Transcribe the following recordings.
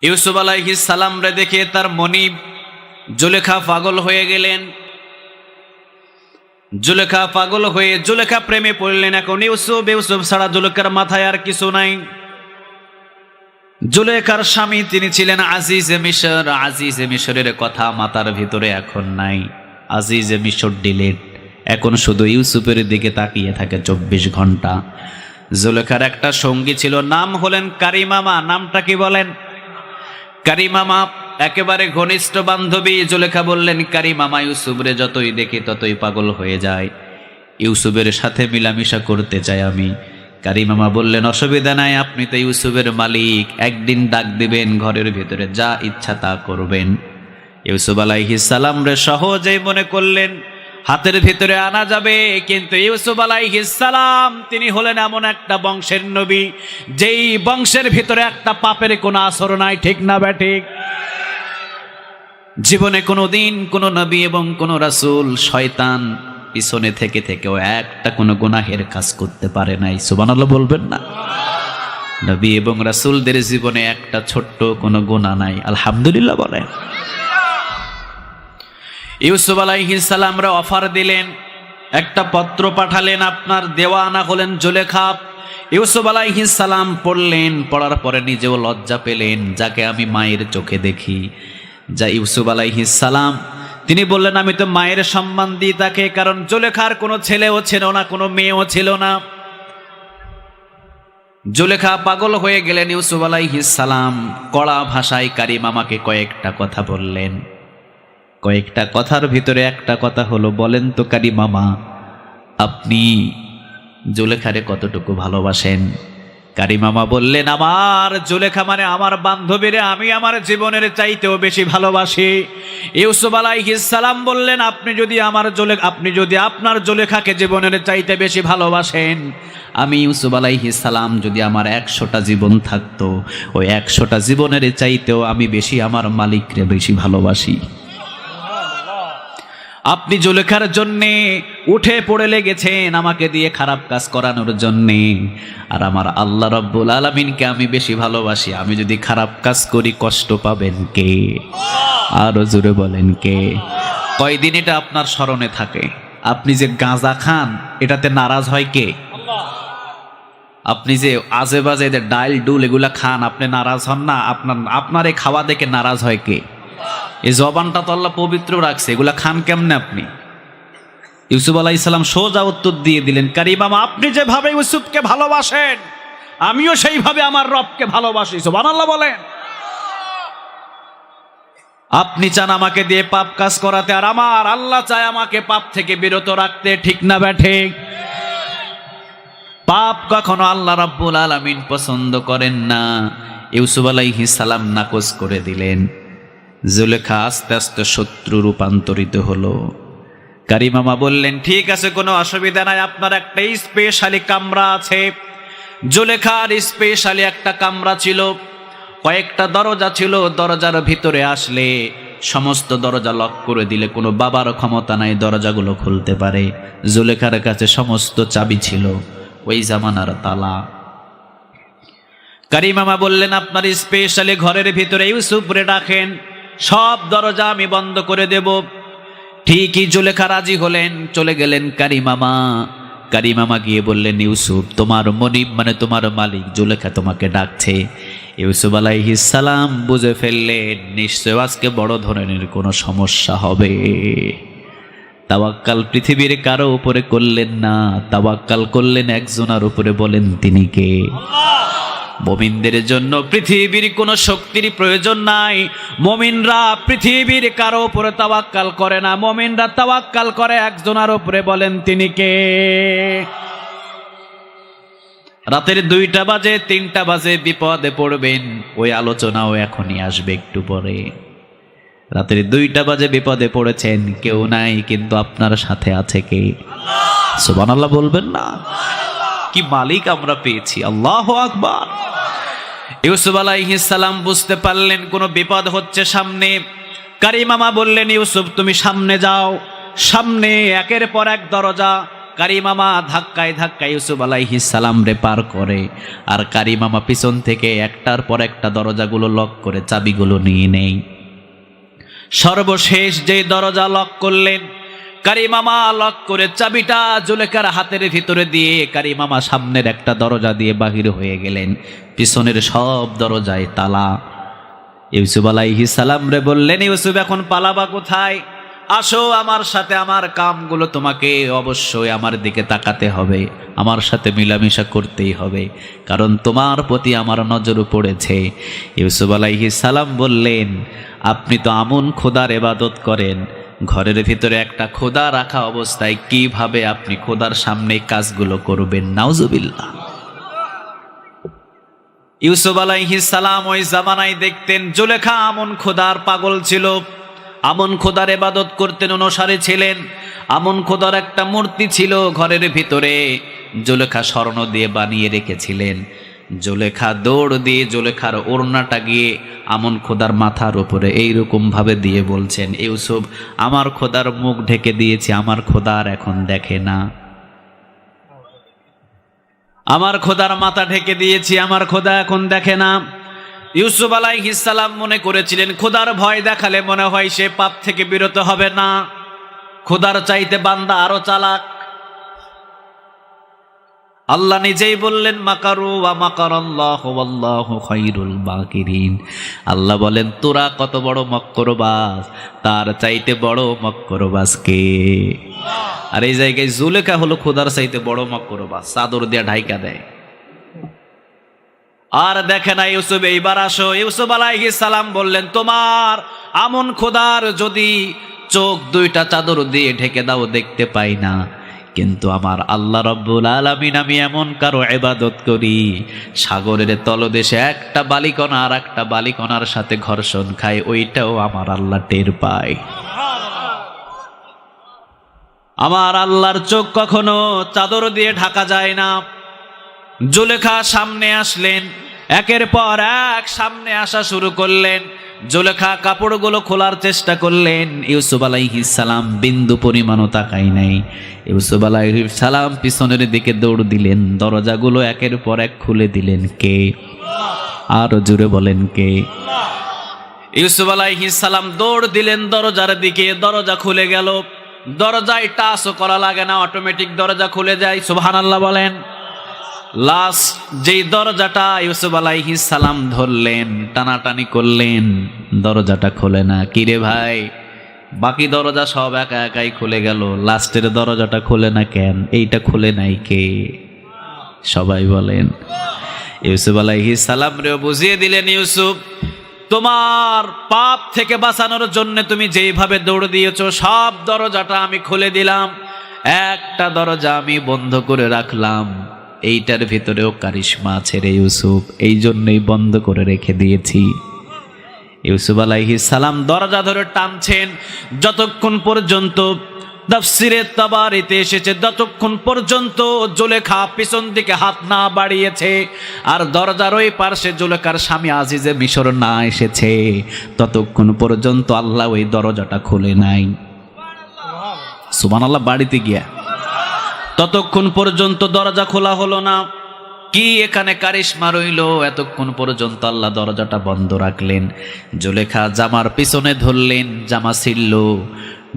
ইউসুফ আলাইহিস সালাম রে দেখে তার মনিব জুলেখা পাগল হয়ে গেলেন। জুলেখা পাগল হয়ে জুলেখা প্রেমে পড়লেন। এখন ইউসুফ ছাড়া জুলেখার মাথায় আর কিছু নাই। জুলেখার স্বামী তিনি ছিলেন আজিজে মিশর। আজিজে মিশরের কথা মাথার ভিতরে এখন নাই। আজিজে মিশর ডিলেট, এখন শুধু ইউসুফের দিকে তাকিয়ে থাকে 24 ঘন্টা। জুলেখার একটা সঙ্গী ছিল, নাম হলেন কারিমামা। নামটা কি বলেন? কারিমামা, একেবারে ঘনিষ্ঠ বান্ধবী। জুলেখা বললেন, কারিমামা ইউসুফরে যতই দেখি ততই পাগল হয়ে যায়, ইউসুফের সাথে মিলামিশা করতে চাই আমি। কারিমামা বললেন, অসুবিধা নাই, আপনি তো ইউসুফের মালিক, একদিন ডাক দিবেন ঘরের ভিতরে, যা ইচ্ছা তা করবেন। ইউসুফ আলাইহিস সালাম রে সহজেই মনে করলেন হাতের ভিতরে আনা যাবে, কিন্তু ইউসুফ আলাইহিস সালাম তিনি হলেন এমন একটা বংশের নবী, যেই বংশের ভিতরে একটা পাপের কোনো আসর নাই। ঠিক না ব্যাঠিক? জীবনে কোনোদিন কোনো নবী এবং কোনো রাসূল শয়তান পিছনে থেকে থেকেও একটা কোনো গুনাহের কাজ করতে পারে নাই। সুবহানাল্লাহ বলবেন না? নবী এবং রাসূলদের জীবনে একটা ছোট্ট কোনো গুনাহ নাই। আলহামদুলিল্লাহ বলেন। ইউসুফ আলাইহিস সালামরা অফার দিলেন, একটা পত্র পাঠালেন, আপনার দেওয়ানা হলেন জুলেখা। ইউসুফ আলাইহিস সালাম পড়লেন, পড়ার পরে নিজেও লজ্জা পেলেন, যাকে আমি মায়ের চোখে দেখি। যা ইউসুফ আলাইহিস সালাম তিনি বললেন, আমি তো মায়ের সম্মান দিই তাকে, কারণ জুলেখার কোনো ছেলেও ছিল না, কোনো মেয়েও ছিল না। জুলেখা পাগল হয়ে গেলেন। ইউসুফ আলাইহিস সালাম কড়া ভাষায় কারিমামাকে কয়েকটা কথা বললেন। কয়েকটা কথার ভিতরে একটা কথা হলো, বলেন তো কারিমামা, আপনি জুলেখারে কতটুকু ভালোবাসেন? কারিমামা বললেন, আমার জুলেখা মানে আমার বান্ধবীরে আমি আমার জীবনের চাইতেও বেশি ভালোবাসি। ইউসুফ আলাইহিস সালাম বললেন, আপনি যদি আপনার জুলেখাকে জীবনের চাইতে বেশি ভালোবাসেন, আমি ইউসুফ আলাইহিস সালাম যদি আমার 100টা জীবন থাকতো, ওই 100টা জীবনের চাইতেও আমি বেশি আমার মালিকরে বেশি ভালোবাসি। আপনি জুলেখার জন্যে উঠে পড়ে লেগেছেন আমাকে দিয়ে খারাপ কাজ করানোর জন্যে, আর আমার আল্লাহ রাব্বুল আলামিনকে আমি বেশি ভালোবাসি। আমি যদি খারাপ কাজ করি কষ্ট পাবেন কে? আরো জোরে বলেন কে? কয়দিন এটা আপনার স্মরণে থাকে? আপনি যে গাঁজা খান এটাতে নারাজ হয় কে? আপনি যে আজে বাজে ডাইল ডুল এগুলা খান, আপনি নারাজ হন না? আপনার এই খাওয়া দেখে নারাজ হয় কে? এই জবানটা তো আল্লাহ পবিত্র রাখছে, এগুলা খান কেমনে আপনি? ইউসুফ আলাইহিস সালাম সোজা উত্তর দিয়ে দিলেন, কারিমামা, আপনি যেভাবে ইউসুফকে ভালোবাসেন আমিও সেইভাবে আমার রবকে ভালোবাসি। সুবহানাল্লাহ বলেন। আপনি চান আমাকে দিয়ে পাপ কাজ করাতে, আর আমার আল্লাহ চায় আমাকে পাপ থেকে বিরত রাখতে। ঠিক না ব্যাঠিক? পাপ কখনো আল্লাহ রাব্বুল আলামিন পছন্দ করেন না। ইউসুফ আলাইহিস সালাম নাকচ করে দিলেন। জুলেখা আস্তে আস্তে শত্রু রূপান্তরিত হলো। কারিমামা বললেন, ঠিক আছে, কোনো অসুবিধা নাই, আপনার একটা স্পেশালি কামরা আছে। জুলেখার স্পেশালি একটা কামরা ছিল, কয়েকটা দরজা ছিল। দরজার ভিতরে আসলে সমস্ত দরজা লক করে দিলে কোনো বাবার ক্ষমতা নাই দরজাগুলো খুলতে পারে। জুলেখার কাছে সমস্ত চাবি ছিল, ওই জামানার তালা। কারিমামা বললেন, আপনার স্পেশালি ঘরের ভিতরে ইউসুফরে রাখেন, সব দরজা আমি বন্ধ করে দেব। ঠিকই জুলেখা রাজি হলেন, চলে গেলেন কারিমামা। কারিমামা গিয়ে বললেন, ইউসুফ, তোমার মনিব মানে তোমার মালিক জুলেখা তোমাকে ডাকছে। ইউসুফ আলাইহিস সালাম বুঝে ফেললেন নিশ্চয় আজকে বড় ধরনের কোনো সমস্যা হবে। তাওয়াক্কাল পৃথিবীর কারো উপরে করলেন না, তাওয়াক্কাল করলেন একজনের উপরে। বলেন তিনি কে? মুমিনদের জন্য পৃথিবীর কোনো শক্তির প্রয়োজন নাই। মুমিনরা পৃথিবীর কারো উপরে তাওয়াক্কাল করে না, মুমিনরা তাওয়াক্কাল করে একজনের উপরে। বলেন তিনি কে? রাতের 2টা বাজে 3টা বাজে বিপদে পড়বেন, ওই আলোচনাও এখনই আসবে একটু পরে। রাতের 2টা বাজে বিপদে পড়েছেন, কেউ নাই, কিন্তু আপনার সাথে আছে কে? সুবহানাল্লাহ বলবেন না? কি মালিক আমরা পেয়েছি! আল্লাহু আকবার। ইউসুফ আলাইহিস সালাম বুঝতে পারলেন কোনো বিপদ হচ্ছে সামনে। কারিমামা বললেন, ইউসুফ তুমি সামনে যাও। সামনে একের পর এক দরজা, কারিমামা ধাক্কায় ধাক্কায় ইউসুফ আলাইহিস সালাম রে পার করে, আর কারিমামা পিছন থেকে একটার পর একটা দরজাগুলো লক করে চাবিগুলো নিয়ে নেই। সর্বশেষ যেই দরজা লক করলেন, কারিমামা লক করে চাবিটা জুলেখার হাতের ভিতরে দিয়ে কারিমামা সামনের একটা দরজা দিয়ে বাহির হয়ে গেলেন, পিছনের সব দরজায় তালা। ইউসুফ আলাইহিস সালাম রে বললেন, ইউসুফ এখন পালাবা কোথায়? আসো আমার সাথে, আমার কামগুলো তোমাকে অবশ্যই আমার দিকে তাকাতে হবে, আমার সাথে মিলামিশা করতেই হবে, কারণ তোমার প্রতি আমার নজর পড়েছে। ইউসুফ আলাইহিস সালাম বললেন, আপনি তো আমন খোদার ইবাদত করেন, ঘরের ভিতরে একটা খোদা রাখা অবস্থায় কিভাবে আপনি খোদার সামনে কাজগুলো করবেন? নাউজুবিল্লাহ। ইউসুফ আলাইহিস সালাম ওই জামানায় দেখতেন জুলেখা আমন খোদার পাগল ছিল, আমন খোদার ইবাদত করতেন, অনুসারী ছিলেন। আমন খোদার একটা মূর্তি ছিল ঘরের ভিতরে, জুলেখা স্বর্ণ দিয়ে বানিয়ে রেখেছিলেন। জুলেখা দৌড় দিয়ে জুলেখার ওড়নাটা গিয়ে আমন খোদার মাথার উপরে এইরকম ভাবে দিয়ে বলছেন, ইউসুফ আমার খোদার মুখ ঢেকে দিয়েছি, আমার খোদার এখন দেখে না, আমার খোদার মাথা ঢেকে দিয়েছি, আমার খোদা এখন দেখে না। ইউসুফ আলাইহিস সালাম মনে করেছিলেন খোদার ভয় দেখালে মনে হয় সে পাপ থেকে বিরত হবে না, খোদার চাইতে বান্দা আরো চালাক। আল্লাহ নিজেই বললেন, মাকারু ওয়া মাকারাল্লাহু ওয়াল্লাহু খায়রুল মাকিরিন। আল্লাহ বলেন, তোরা কত বড় মক্রবাজ, তার চাইতে বড় মক্রবাজ কে? আর এই জায়গায় জুলেখা হলো খোদার চাইতে বড় মক্রবাজ, চাদর দিয়ে ঢাইকা দেয়। আর দেখে না ইউসুফ, এইবার আসো। ইউসুফ আলাইহিস সালাম বললেন, তোমার আমন খোদার যদি চোখ দুইটা চাদর দিয়ে ঢেকে দাও দেখতে পাই না, কিন্তু আমার আল্লাহ রব্বুল আলামিন আমি এমন কারো ইবাদত করি, সাগরের তলদেশে একটা বালিকণা আর একটা বালিকণার সাথে ঘর্ষণ খায়, ওইটাও আমার আল্লাহ টের পায়। আমার আল্লাহর চোখ কখনো চাদর দিয়ে ঢাকা যায় না। জুলেখা সামনে আসলেন, একের পর এক সামনে আসা শুরু করলেন। জুলেখা কাপড়গুলো খোলার চেষ্টা করলেন, ইউসুফ আলাইহিস সালাম বিন্দু পরিমাণও তাকাই নাই। ইউসুফ আলাইহিস সালাম পিছনের দিকে দৌড় দিলেন, দরজাগুলো একের পর এক খুলে দিলেন। কে? আরো জোরে বলেন, কে? ইউসুফ আলাইহিস সালাম দৌড় দিলেন দরজার দিকে, দরজা খুলে গেল। দরজায় টাচও করা লাগে না, অটোমেটিক দরজা খুলে যায়। সুবহানাল্লাহ বলেন। লাস্ট যেই দরজাটা ইউসুফ আলাইহিস সালাম ধরলেন, টানাটানি করলেন, দরজাটা খোলে না। কিরে ভাই, বাকি দরজা সব একা একাই খুলে গেল, লাস্টের দরজাটা খোলে না কেন? এইটা খুলে নাই কে? সবাই বলেন। ইউসুফ আলাইহিস সালাম রে বুঝিয়ে দিলেন, ইউসুফ তোমার পাপ থেকে বাঁচানোর জন্য তুমি যেইভাবে দৌড় দিয়েছো, সব দরজাটা আমি খুলে দিলাম, একটা দরজা আমি বন্ধ করে রাখলাম, এইটার ভিতরেও কারিশমা আছে রে ইউসুফ, এই জন্যই বন্ধ করে রেখে দিয়েছি। ইউসুফ আলাইহিস সালাম দরজা ধরে টানছেন, যতক্ষণ পর্যন্ত তাফসিরে তাবারিতে এসেছে, যতক্ষণ পর্যন্ত জুলেখা পিছন দিকে হাত না বাড়িয়েছে আর দরজার ওই পাশে জুলেখার স্বামী আজিজে মিশর না এসেছে, ততক্ষণ পর্যন্ত আল্লাহ ওই দরজাটা খুলে নাই। সুবহানাল্লাহ। বাড়িতে গিয়া ততক্ষণ পর্যন্ত দরজা খোলা হলো না। কি এখানে কারিশমা রইল? এতক্ষণ পর্যন্ত আল্লাহ দরজাটা বন্ধ রাখলেন। জুলেখা জামার পিছনে ধরলেন, জামা ছিড়ল,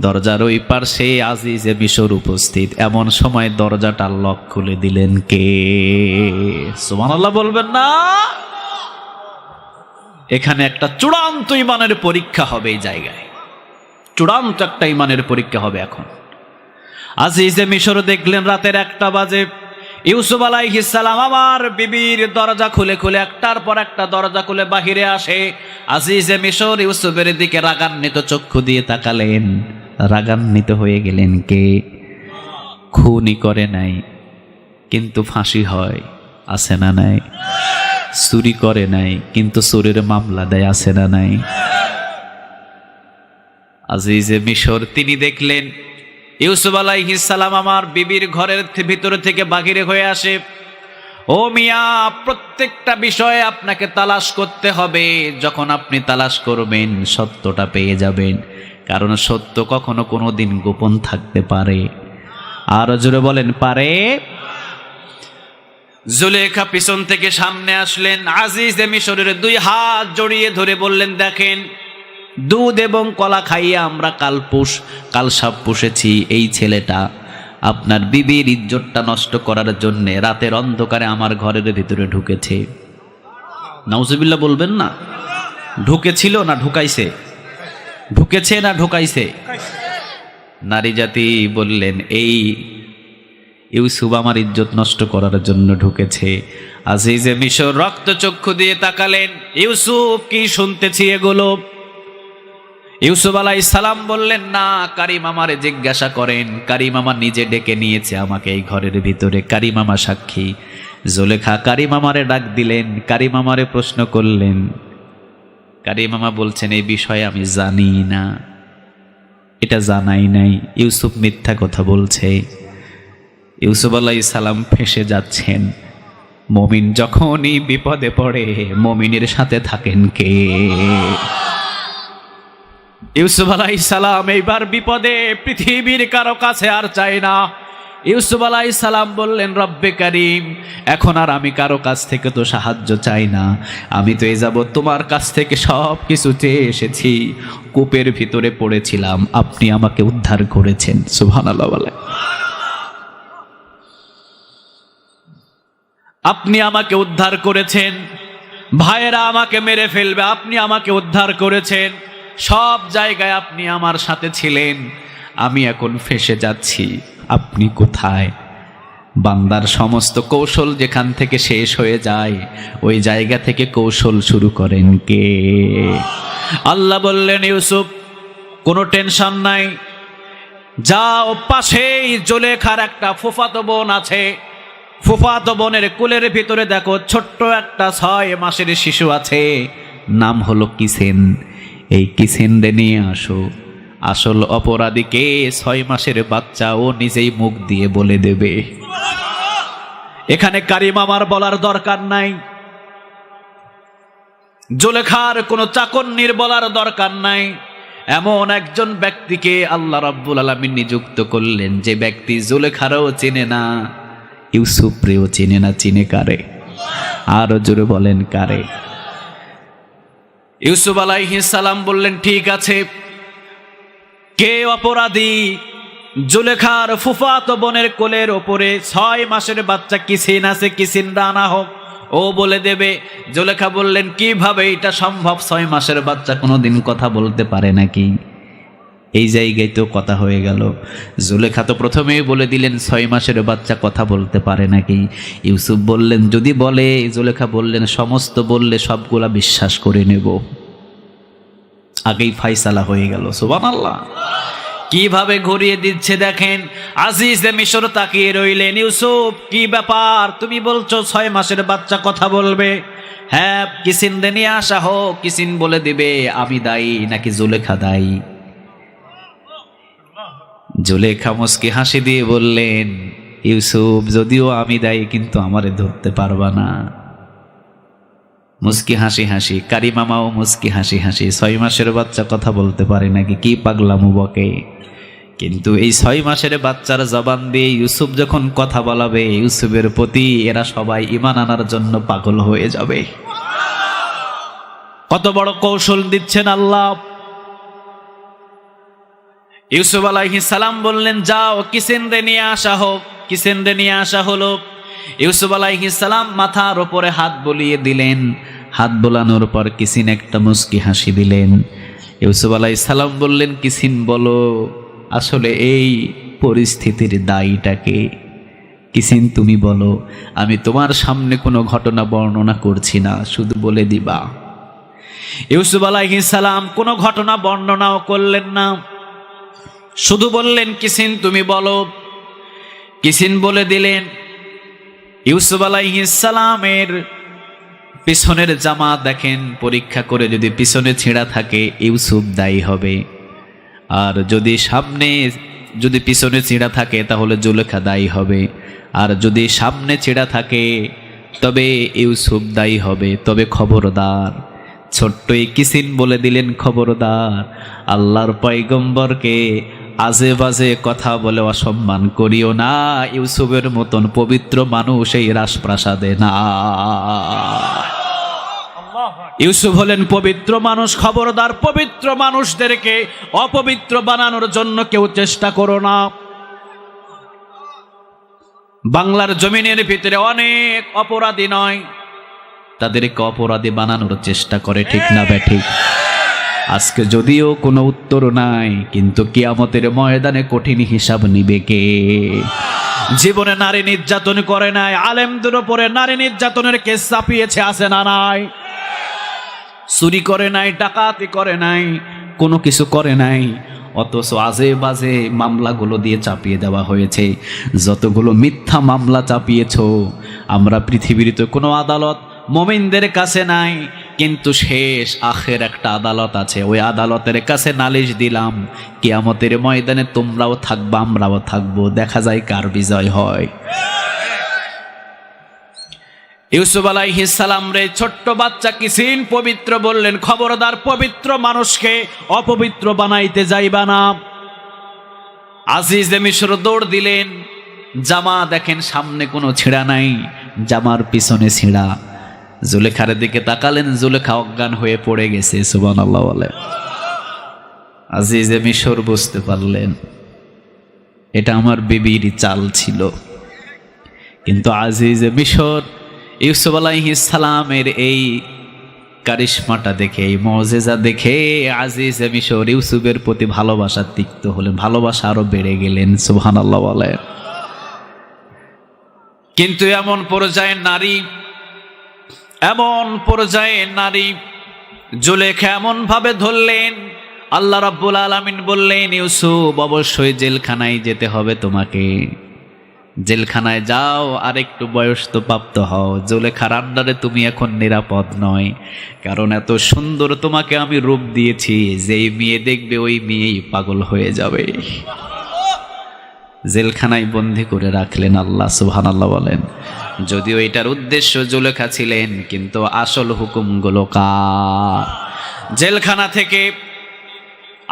দরজার ওই পাশে আজিজে মিশর উপস্থিত। এমন সময় দরজাটা লক খুলে দিলেন কে? সুবহানাল্লাহ বলবেন না? এখানে একটা চূড়ান্ত ইমানের পরীক্ষা হবে, এই জায়গায় চূড়ান্ত একটা ইমানের পরীক্ষা হবে। এখন আজিজে মিশর দেখলেন রাতের 1টা বাজে। ইউসুফ আলাইহিস সালাম আমার বিবির দরজা খুলে খুলে একটার পর একটা দরজা খুলে বাহিরে আসে। আজিজে মিশর ইউসুফের দিকে রাগান্বিত চক্ষু দিয়ে তাকালেন, রাগান্বিত হয়ে গেলেন। কে? খুনই করে নাই কিন্তু ফাঁসি হয়, আছে না নাই? চুরি করে নাই কিন্তু চুরির মামলা দেয়, আছে না নাই? আজিজে মিশর তিনি দেখলেন ইউসুফ আলাইহিস সালাম আমার বিবির ঘরের ভিতর থেকে বাহিরে হয়ে আসে। ও মিয়া, প্রত্যেকটা বিষয়ে আপনাকে তালাশ করতে হবে। যখন আপনি তালাশ করবেন সত্যটা পেয়ে যাবেন, কারণ সত্য কখনো কোনো দিন গোপন থাকতে পারে। আরো জোরে বলেন পারে। জুলেখা পিছন থেকে সামনে আসলেন, আজিজে মিশরের 2 হাত জড়িয়ে ধরে বললেন, দেখেন দুধ এবং কলা খাইয়ে আমরা কালসাপ পুষেছি। এই ছেলেটা আপনার বিবির ইজ্জতটা নষ্ট করার জন্য রাতের অন্ধকারে আমার ঘরের ভিতরে ঢুকেছে। নাউজুবিল্লাহ বলবেন না? ঢুকেছিল না ঢুকাইছে? ঢুকেছে না ঢুকাইছে? নারী জাতি বললেন, এই ইউসুফ আমার ইজ্জত নষ্ট করার জন্য ঢুকেছে। আজিজে মিশর রক্তচক্ষু দিয়ে তাকালেন, ইউসুফ কি শুনতেছি এগুলো? ইউসুফ আলাইহিস সালাম বললেন, না, কারিম আমারে জিজ্ঞাসা করেন। কারিম আমার নিজে ডেকে নিয়েছে আমাকে এই ঘরের ভিতরে, কারিম আমার সাক্ষী। জুলেখা কারিম আমারে ডাক দিলেন, কারিম আমারে প্রশ্ন করলেন। কারিম আমা বলছেন, এই বিষয়ে আমি জানি না, এটা জানাই নাই। ইউসুফ মিথ্যা কথা বলছে। ইউসুফ আলাইহিস সালাম ফেঁসে যাচ্ছেন। মুমিন যখনই বিপদে পড়ে মুমিনের সাথে থাকেন কে? ইউসুফ আলাইহিস সালাম এইবার বিপদে পৃথিবীর কারো কাছে আর চাই না। ইউসুফ আলাইহিস সালাম বললেন, রব্বে কারিম, এখন আর আমি কারো কাছ থেকে তো সাহায্য চাই না। আমি তো এই যাবৎ তোমার কাছ থেকে সব কিছু চেয়ে এসেছি। কূপের ভিতরে পড়েছিলাম, আপনি আমাকে উদ্ধার করেছেন। সুবহানাল্লাহ বলে। আপনি আমাকে উদ্ধার করেছেন। ভাইয়েরা আমাকে মেরে ফেলবে, আপনি আমাকে উদ্ধার করেছেন। সব জায়গায় আপনি আমার সাথে ছিলেন। আমি এখন ফেঁসে যাচ্ছি, আপনি কোথায়? বান্দার সমস্ত কৌশল যেখান থেকে শেষ হয়ে যায় ওই জায়গা থেকে কৌশল শুরু করেন কে? আল্লাহ বললেন, ইউসুফ কোনো টেনশন নাই, যাও পাশেই জুলেখার একটা ফুফাতো বোন আছে। ফুফাতো বোনের কুলের ভিতরে দেখো ছোট্ট একটা 6 মাসের শিশু আছে, নাম হলো কিসেন। এই কিসেনরে নিয়ে আসো। আসল অপরাধীকে 6 মাসের বাচ্চা ও নিজেই মুখ দিয়ে বলে দেবে। এখানে কারিম আমার বলার দরকার নাই, জুলেখার কোনো চাকন্নির বলার দরকার নাই। এমন একজন ব্যক্তিকে আল্লাহ রাব্বুল আলামিন নিযুক্ত করলেন যে ব্যক্তি জুলেখারও চেনে না, ইউসুফরেও চেনে না। চিনে কারে? আরো জোরে বলেন কারে? ইউসুফ আলাইহিস সালাম বললেন, ঠিক আছে, কে অপরাধী? জুলেখার ফুফাতো বোনের কোলের ওপরে 6 মাসের বাচ্চা কিসিন আছে, কিসিন রানা হোক, ও বলে দেবে। জুলেখা বললেন, কিভাবে এটা সম্ভব? 6 মাসের বাচ্চা কোনোদিন কথা বলতে পারে নাকি? এই জায়গায় তো কথা হয়ে গেল। জুলেখা তো প্রথমেই বলে দিলেন 6 মাসের বাচ্চা কথা বলতে পারে নাকি। ইউসুফ বললেন, যদি বলে। জুলেখা বললেন, সমস্ত বললে সবগুলা বিশ্বাস করে নেব। আগেই ফাইসালা হয়ে গেল। সুবহানাল্লাহ। কিভাবে ঘুরিয়ে দিচ্ছে দেখেন। আজিজে মিশর তাকিয়ে রইলেন, ইউসুফ কি ব্যাপার? তুমি বলছো 6 মাসের বাচ্চা কথা বলবে? হ্যাঁ, কিসিন নিয়ে আসা হোক, কিসিন বলে দিবে আমি দায়ী নাকি জুলেখা দায়ী। জুলেখা মুস্কি হাসি দিয়ে বললেন, ইউসুফ যদিও আমি দায়ী কিন্তু আমারে ধরতে পারবা না। মুস্কি হাসি হাসি, কারি মামাও মুস্কি হাসি হাসি। 6 মাসের বাচ্চা কথা বলতে পারে নাকি? কি পাগলামু বকে। কিন্তু এই 6 মাসের বাচ্চার জবান দিয়ে ইউসুফ যখন কথা বলাবে, ইউসুফের প্রতি এরা সবাই ঈমান আনার জন্য পাগল হয়ে যাবে। কত বড় কৌশল দিচ্ছেন আল্লাহ। ইউসুফ আলাইহিস সালাম বললেন, যাও কিসেনরে নিয়ে আসা হোক। কিসেনরে নিয়ে আসা হলো। ইউসুফ আলাইহিস সালাম মাথার উপরে হাত বুলিয়ে দিলেন। হাত বোলানোর পর কিসিন একটা মুস্কি হাসি দিলেন। ইউসুফ আলাইহিস সালাম বললেন, কিসিন বলো আসলে এই পরিস্থিতির দায়ীটাকে? কিসিন তুমি বলো, আমি তোমার সামনে কোনো ঘটনা বর্ণনা করছি না, শুধু বলে দিবা। ইউসুফ আলাইহিস সালাম কোনো ঘটনা বর্ণনাও করলেন না, শুধু বললেন, কিসিন তুমি বলো। কিসিন বলে দিলেন। ইউসুফ আলাইহিস সালামের পিছনের জামা দেখেন, পরীক্ষা করে যদি পিছনে ছেঁড়া থাকে ইউসুফ দায়ী হবে, আর যদি পিছনে ছেঁড়া থাকে তাহলে জুলেখা দায়ী হবে, আর যদি সামনে ছেঁড়া থাকে তবে ইউসুফ দায়ী হবে। তবে খবরদার, ছোট্ট কিসিন বলে দিলেন, খবরদার, আল্লাহর পয়গম্বরকে আজে বাজে কথা বলে অসম্মান করিও না। ইউসুফের মতন পবিত্র মানুষ এই রাজপ্রাসাদে না। ইউসুফ হলেন পবিত্র মানুষ। খবরদার পবিত্র মানুষদেরকে অপবিত্র বানানোর জন্য কেউ চেষ্টা করো না। বাংলার জমিনের ভিতরে অনেক অপরাধী নয়, তাদেরকে অপরাধী বানানোর চেষ্টা করে, ঠিক না বেঠিক? আজকে যদিও কোনো উত্তর নাই, কিন্তু কিয়ামতের ময়দানে কঠিন হিসাব নিবে কে? জীবনে নারী নির্যাতন করে নাই, আলেমদের উপরে নারী নির্যাতনের কেস চাপিয়েছে, আছে না নাই? চুরি করে নাই, ডাকাতি করে নাই, কোনো কিছু করে নাই, অথচ আজে বাজে মামলাগুলো দিয়ে চাপিয়ে দেওয়া হয়েছে। যতগুলো মিথ্যা মামলা চাপিয়েছ, আমরা পৃথিবীর তো কোনো আদালত মুমিনদের কাছে নাই, কিন্তু শেষ আখের একটা আদালত আছে, ওই আদালতের কাছে নালিশ দিলাম, কিয়ামতের ময়দানে তোমরাও থাকবা, আমরাও থাকবো, দেখা যায় কার বিজয় হয়। ইউসুফ আলাইহিস সালাম রে ছোট্ট বাচ্চা কিসিন পবিত্র বললেন, খবরদার পবিত্র মানুষকে অপবিত্র বানাইতে যাইবা না। আজিজে মিশর দৌড় দিলেন, জামা দেখেন সামনে কোনো ছিঁড়া নাই, জামার পিছনে ছিঁড়া। জুলেখার দিকে তাকালেন, জুলেখা অজ্ঞান হয়ে পড়ে গেছে। সুবহানাল্লাহ বলে। আজিজে মিশর বুঝতে পারলেন এটা আমার বিবির চাল ছিল, কিন্তু আজিজে মিশর ইউসুফ আলাইহিস সালামের এই কারিশমাটা দেখে, এই মুজিজা দেখে আজিজে মিশর ইউসুফের প্রতি ভালোবাসা তিক্ত হলেন, ভালোবাসা আরো বেড়ে গেলেন। সুবহানাল্লাহ বলে। কিন্তু এমন পর্যায়ে নারী জুলেখা এমন ভাবে ধরলেন, আল্লাহ রাব্বুল আলামিন বললেন, ইউসুফ অবশ্যই জেলখানায় যেতে হবে তোমাকে, জেলখানায় যাও, আর একটু বয়স তো প্রাপ্ত হও। জুলেখার আন্ডারে তুমি এখন নিরাপদ নয়, কারণ এত সুন্দর তোমাকে আমি রূপ দিয়েছি, যেই মেয়ে দেখবে ওই মেয়েই পাগল হয়ে যাবে। জেলখানায় বন্দী করে রাখলেন আল্লাহ। সুবহানাল্লাহ বলেন। যদিও এটার উদ্দেশ্য জুলেখা ছিলেন, কিন্তু আসল হুকুমগুলো কার? জেলখানা থেকে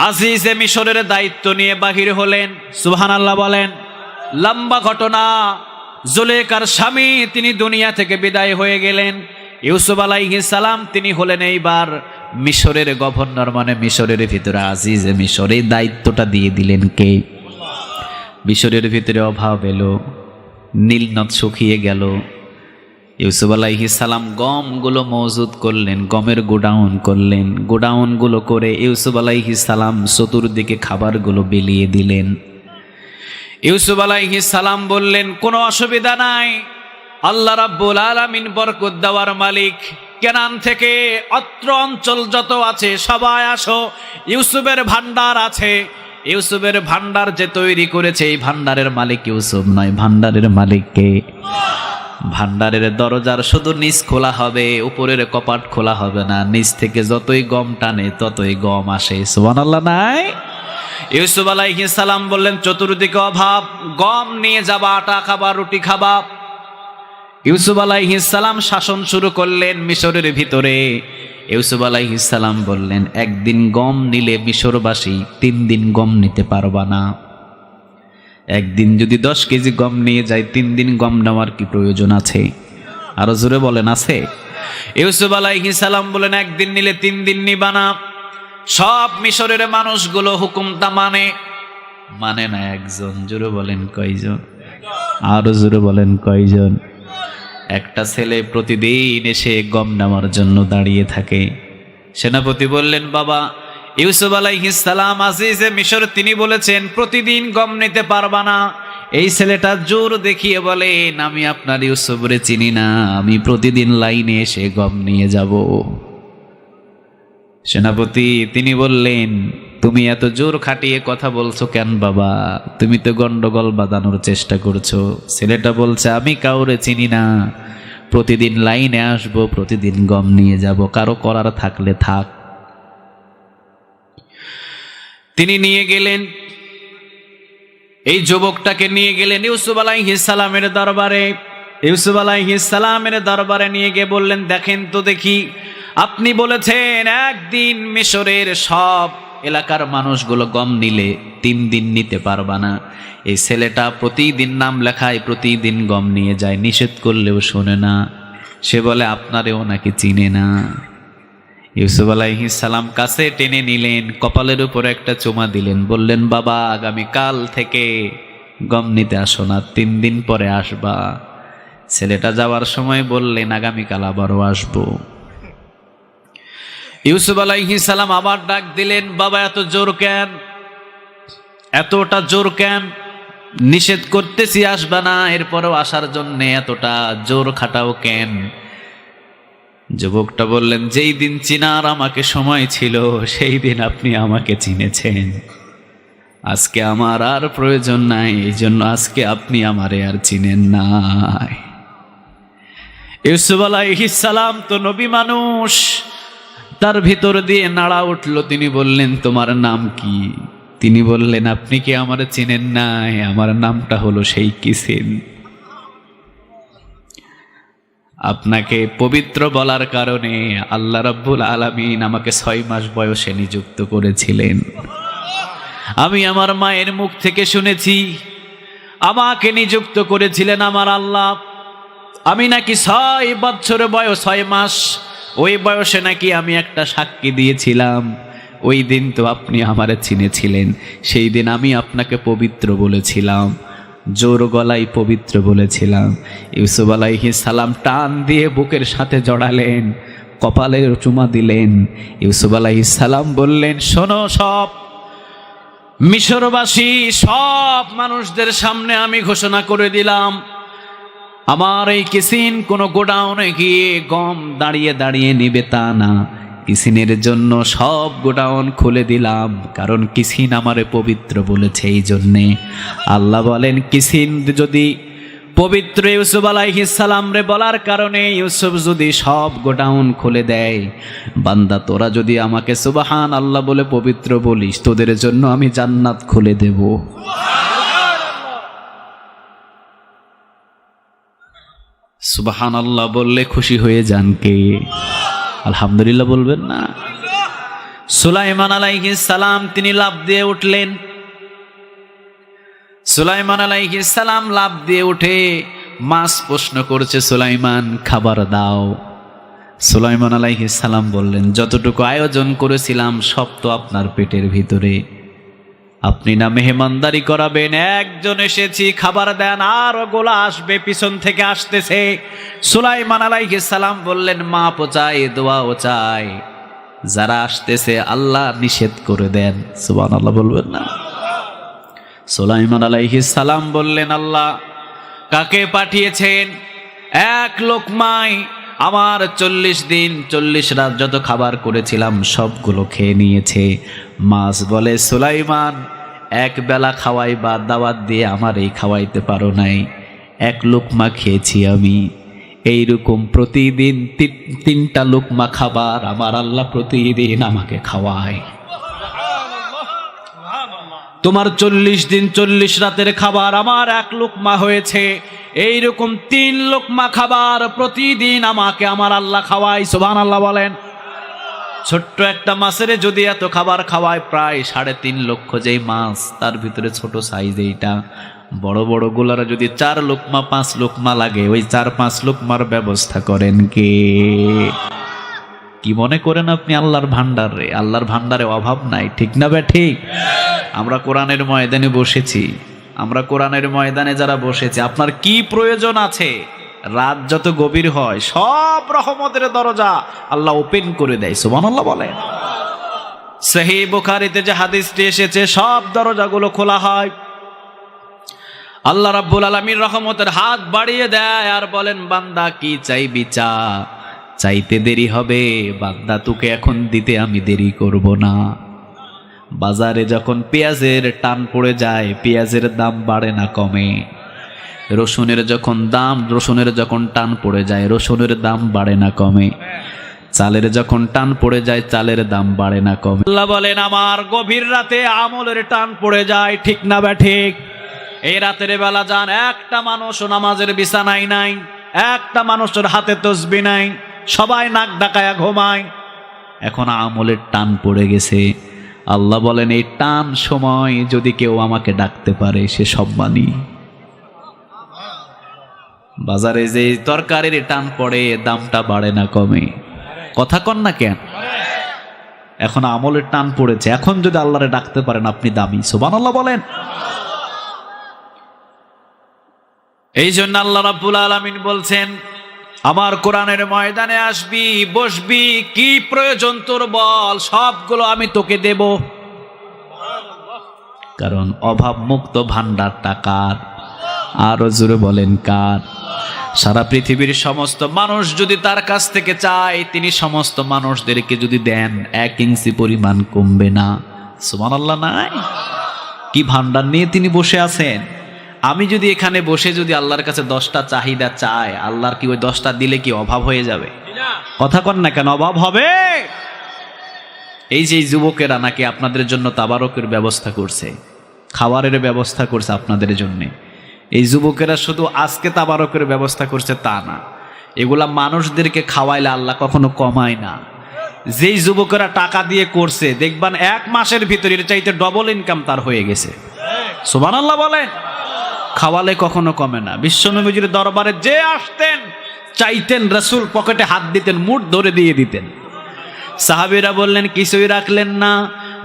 আজিজে মিশরের দায়িত্ব নিয়ে বাহির হলেন। সুবহানাল্লাহ বলেন। লম্বা ঘটনা, জুলেখার স্বামী তিনি দুনিয়া থেকে বিদায় হয়ে গেলেন। ইউসুফ আলাইহিস সালাম তিনি হলেন এইবার মিশরের গভর্নর, মানে মিশরের ভিতরে আজিজে মিশর। এই দায়িত্বটা দিয়ে দিলেন কে? মিশরের ভিতরে অভাব এলো, নীলনদ শুকিয়ে গেল। ইউসুফ আলাইহিস সালাম গমগুলো মজুদ করলেন, গমের গোডাউন করলেন। গোডাউনগুলো করে ইউসুফ আলাইহিস সালাম চতুর্দিকে খাবারগুলো বিলিয়ে দিলেন। ইউসুফ আলাইহিস সালাম বললেন, কোনো অসুবিধা নাই, আল্লাহ রাব্বুল আলামিন বরকত দেওয়ার মালিক। কেনান থেকে অত্র অঞ্চল যত আছে সবাই আসো, ইউসুফের ভান্ডার আছে। ইউসুফের ভান্ডার যে তৈরি করেছে, এই ভান্ডারের মালিক ইউসুফ নয়, ভান্ডারের মালিক কে? ভান্ডারের দরজার শুধু নিচ খোলা হবে, উপরের কপাট খোলা হবে না। নিচ থেকে যতই গম টানে ততই গম আসে। সুবহানাল্লাহ নাই? ইউসুফ আলাইহিস সালাম বললেন, চতুর্দিকে অভাব, গম নিয়ে যাবা, আটা খাবা, রুটি খাবা। ইউসুফ আলাইহিস সালাম শাসন শুরু করলেন মিশরের ভিতরে। ইউসুফ আলাইহিস সালাম বললেন, একদিন গম নিলে মিশরবাসী 3 দিন গম নিতে পারবা না। একদিন যদি 10 কেজি গম নিয়ে যায়, 3 দিন গম নেওয়ার কি প্রয়োজন আছে? আরো জোরে বলেন, আছে? ইউসুফ আলাইহিস সালাম বলেন, একদিন নিলে 3 দিন নিবা না। সব মিশরের মানুষগুলো হুকুমটা মানে না একজন। জোরে বলেন কয়জন? আরো জোরে বলেন কয়জন? একটা ছেলে প্রতিদিন এসে গম নেওয়ার জন্য দাঁড়িয়ে থাকে। সেনাপতি বললেন, বাবা, ইউসুফ আলাইহিস সালাম আজিজে মিশর তিনি বলেছেন প্রতিদিন গম নিতে পারবা না। এই ছেলেটা জোর দেখিয়ে বলেন, আমি আপনার ইউসুফরে চিনি না, আমি প্রতিদিন লাইনে এসে গম নিয়ে যাব। সেনাপতি তিনি বললেন, তুমি এত জোর খাটিয়ে কথা বলছো কেন বাবা? তুমি তো গন্ডগোল বাঁধানোর চেষ্টা করছো। ছেলেটা বলছে, আমি কাউরে চিনি না, প্রতিদিন লাইনে আসবো, প্রতিদিন গম নিয়ে যাব, কারো করার থাকলে থাক। তিনি নিয়ে গেলেন, এই যুবকটাকে নিয়ে গেলেন ইউসুফ আলাইহিস সালামের দরবারে। ইউসুফ আলাইহিস সালামের দরবারে নিয়ে গিয়ে বললেন, দেখেন তো দেখি, আপনি বলেছেন একদিন মিশরের সব এলাকার মানুষগুলো গম নিলে 3 দিন নিতে পারবা না। এই ছেলেটা প্রতিদিন নাম লেখায়, প্রতিদিন গম নিয়ে যায়, নিষেধ করলেও শোনে না। সে বলে আপনারেও নাকি চিনে না। ইউসুফ আলাইহিস সালাম কাছে টেনে নিলেন, কপালের উপর একটা চুমা দিলেন, বললেন বাবা আগামীকাল থেকে গম নিতে আসো না, 3 দিন পরে আসবা। ছেলেটা যাওয়ার সময় বললেন আগামীকাল আবারও আসবো। ইউসুফ আলাইহিস সালাম আবার ডাক দিলেন, বাবা এত জোর কেন, এতটা জোর কেন? নিষেধ করতেছি আসবা না, এরপরেও আসার জন্য এতটা জোর খাটাও কেন? যুবকটা বললেন, যেই দিন চিনার আমাকে সময় ছিল সেই দিন আপনি আমাকে চিনেছেন। আজকে আমার আর প্রয়োজন নাই, এই জন্য আজকে আপনি আমারে আর চিনেন নাই। ইউসুফ আলাইহিস সালাম তো নবী মানুষ, তার ভিতর দিয়ে নাড়া উঠলো। তিনি বললেন তোমার নাম কি? তিনি বললেন আপনি কি আমারে চিনেন নাই? আমার নামটা হলো সেই কিসিন। আপনাকে পবিত্র বলার কারণে আল্লাহ রাব্বুল আলামিন আমাকে 6 মাস বয়সে নিযুক্ত করেছিলেন। আমি আমার মায়ের মুখ থেকে শুনেছি আমাকে নিযুক্ত করেছিলেন আমার আল্লাহ। আমি নাকি 6 বছর বয়স 6 মাস, ওই বয়সে নাকি আমি একটা সাক্ষী দিয়েছিলাম। ওই দিন তো আপনি আমারে চিনেছিলেন, সেই দিন আমি আপনাকে পবিত্র বলেছিলাম, জোর গলায় পবিত্র বলেছিলাম। ইউসুফ আলাইহিস সালাম টান দিয়ে বুকের সাথে জড়ালেন, কপালে চুমা দিলেন। ইউসুফ আলাইহিস সালাম বললেন, শোনো সব মিশরবাসী, সব মানুষদের সামনে আমি ঘোষণা করে দিলাম, আমার এই কিসিন কোনো গোডাউনে গিয়ে গম দাঁড়িয়ে দাঁড়িয়ে নিবে তা না। কিসিনের জন্য সব গোডাউন খুলে দিলাম, কারণ কিসিন আমারে পবিত্র বলেছে। এই জন্যে আল্লাহ বলেন, কিসিন যদি পবিত্র ইউসুফ আলাইহিস সালাম রে বলার কারণে ইউসুফ যদি সব গোডাউন খুলে দেয়, বান্দা তোরা যদি আমাকে সুবহান আল্লাহ বলে পবিত্র বলিস, তোদের জন্য আমি জান্নাত খুলে দেব। সুবহান আল্লাহ বললে খুশি হয়ে যান কে? আলহামদুলিল্লাহ বলবেন না? সুলাইমান আলাইহিস সালাম তিনি লাফ দিয়ে উঠলেন। সুলাইমান আলাইহিস সালাম লাফ দিয়ে উঠে মাছ প্রশ্ন করছে, সুলাইমান খাবার দাও। সুলাইমান আলাইহিস সালাম বললেন, যতটুকু আয়োজন করেছিলাম সব তো আপনার পেটের ভিতরে, আপনি না মেহমানদারি করাবেন, একজন এসেছি খাবার দেন, আরো গোলা আসবে পিছন থেকে আসতেছে। সুলাইমান আলাইহিস সালাম বললেন, মাপও চাই দোয়াও চাই, যারা আসতেছে আল্লাহ নিষেধ করে দেন। সুবহানাল্লাহ বলবেন না? সুলাইমান আলাইহিস সালাম বললেন, আল্লাহ কাকে পাঠিয়েছেন? 1 লোকমায় আমার 40 দিন 40 রাত যত খাবার করেছিলাম সবগুলো খেয়ে নিয়েছে। মাছ বলে, সুলাইমান 1 বেলা খাওয়াই বা দাওয়াত দিয়ে আমার এই খাওয়াইতে পারো নাই, 1 লোকমা খেয়েছি আমি। এইরকম প্রতিদিন 3টা লোকমা খাবার আমার আল্লাহ প্রতিদিন আমাকে খাওয়ায়। তোমার 40 দিন 40 রাতের খাবার আমার 1 লোকমা হয়েছে, এইরকম 3 লোকমা খাবার প্রতিদিন আমাকে আমার আল্লাহ খাওয়ায়। সুবহানাল্লাহ বলেন। ছোট্ট একটা মাছের যদি এত খাবার খাওয়ায়, প্রায় 3.5 লক্ষ যেই মাছ, তার ভিতরে ছোট সাইজ এইটা, বড় বড় গুলারা যদি 4 লোকমা 5 লোকমা লাগে, ওই 4-5 লোকমার ব্যবস্থা করেন কে? কি মনে করেন আপনি আল্লাহর ভান্ডারে? আল্লাহর ভান্ডারে অভাব নাই, ঠিক না বে ঠিক? আমরা কোরআনের ময়দানে বসেছি, আমরা কোরআনের ময়দানে যারা বসেছি, আপনার কি প্রয়োজন আছে? রাত যত গভীর হয় সব রহমতের দরজা আল্লাহ ওপেন করে দেয়। সুবহানাল্লাহ বলেন। সহিহ বুখারীতে যে হাদিসটি এসেছে, সব দরজাগুলো খোলা হয়, আল্লাহ রাব্বুল আলামিন রহমতের হাত বাড়িয়ে দেয় আর বলেন, বান্দা কি চাইবি চা, চাইতে দেরি হবে, বান্দা তোকে এখন দিতে আমি দেরি করব না। বাজারে যখন পেঁয়াজের টান পড়ে যায়, পেঁয়াজের দাম বাড়ে না কমে। রসুনের যখন টান পড়ে যায়, রসুনের দাম বাড়ে না কমে। চালের যখন টান পড়ে যায়, চালের দাম বাড়ে না কমে। আল্লাহ বলেন, আমার গভীর রাতে আমলের টান পড়ে যায়, ঠিক না বে ঠিক? এই রাতের বেলা যান, একটা মানুষও নামাজের বিছানায় নাই, একটা মানুষের হাতে তসবিহ নাই, সবাই নাক ডাকায়া ঘুমায়। এখন আমলের টান পড়ে গেছে, আল্লাহ বলেন এই টান সময় যদি কেউ আমাকে ডাকতে পারে সে সম্মানী। বাজারে যে তরকারির টান পড়ে দামটা বাড়ে না কমে, কথা কন না কেন? এখন আমলের টান পড়েছে, এখন যদি আল্লাহরে ডাকতে পারেন আপনি দামি, সুবহানাল্লাহ বলেন। এই জন্য আল্লাহ রাব্বুল আলামিন বলছেন আমার কোরআনের ময়দানে আসবি, বসবি, কি প্রয়োজন তোর বল, সবগুলো আমি তোকে দেব। কারণ অভাব মুক্ত ভান্ডারটা কার? আরো জোরে বলেন কার? সারা পৃথিবীর সমস্ত মানুষ যদি তার কাছ থেকে চায়, তিনি সমস্ত মানুষদেরকে যদি দেন 1 ইঞ্চি পরিমাণ কমবে না। সুবহানাল্লাহ নাই? কি ভান্ডার নিয়ে তিনি বসে আছেন। আমি যদি এখানে বসে যদি আল্লাহর কাছে 10টা চাহিদা চাই, আল্লাহর কি ওই 10টা দিলে কি অভাব হয়ে যাবে? কথা কন না কেন? অভাব হবে। এই যে যুবকেরা নাকি আপনাদের জন্য তাবারকের ব্যবস্থা করছে, খাবারের ব্যবস্থা করছে আপনাদের জন্য। এই যুবকেরা শুধু আজকে তাবারকের ব্যবস্থা করছে তা না, এগুলা মানুষদেরকে খাওয়াইলে আল্লাহ কখনো কমায় না। যেই যুবকেরা টাকা দিয়ে করছে দেখবেন 1 মাসের ভিতরে এর চাইতে ডবল ইনকাম তার হয়ে গেছে। সুবহানাল্লাহ বলেন। খাওয়ালে কখনো কমে না। বিশ্বনবীর দরবারে যে আসতেন চাইতেন, রাসূল পকেটে হাত দিতেন, মুঠ ধরে দিয়ে দিতেন। সাহাবীরা বললেন কিছুই রাখলেন না।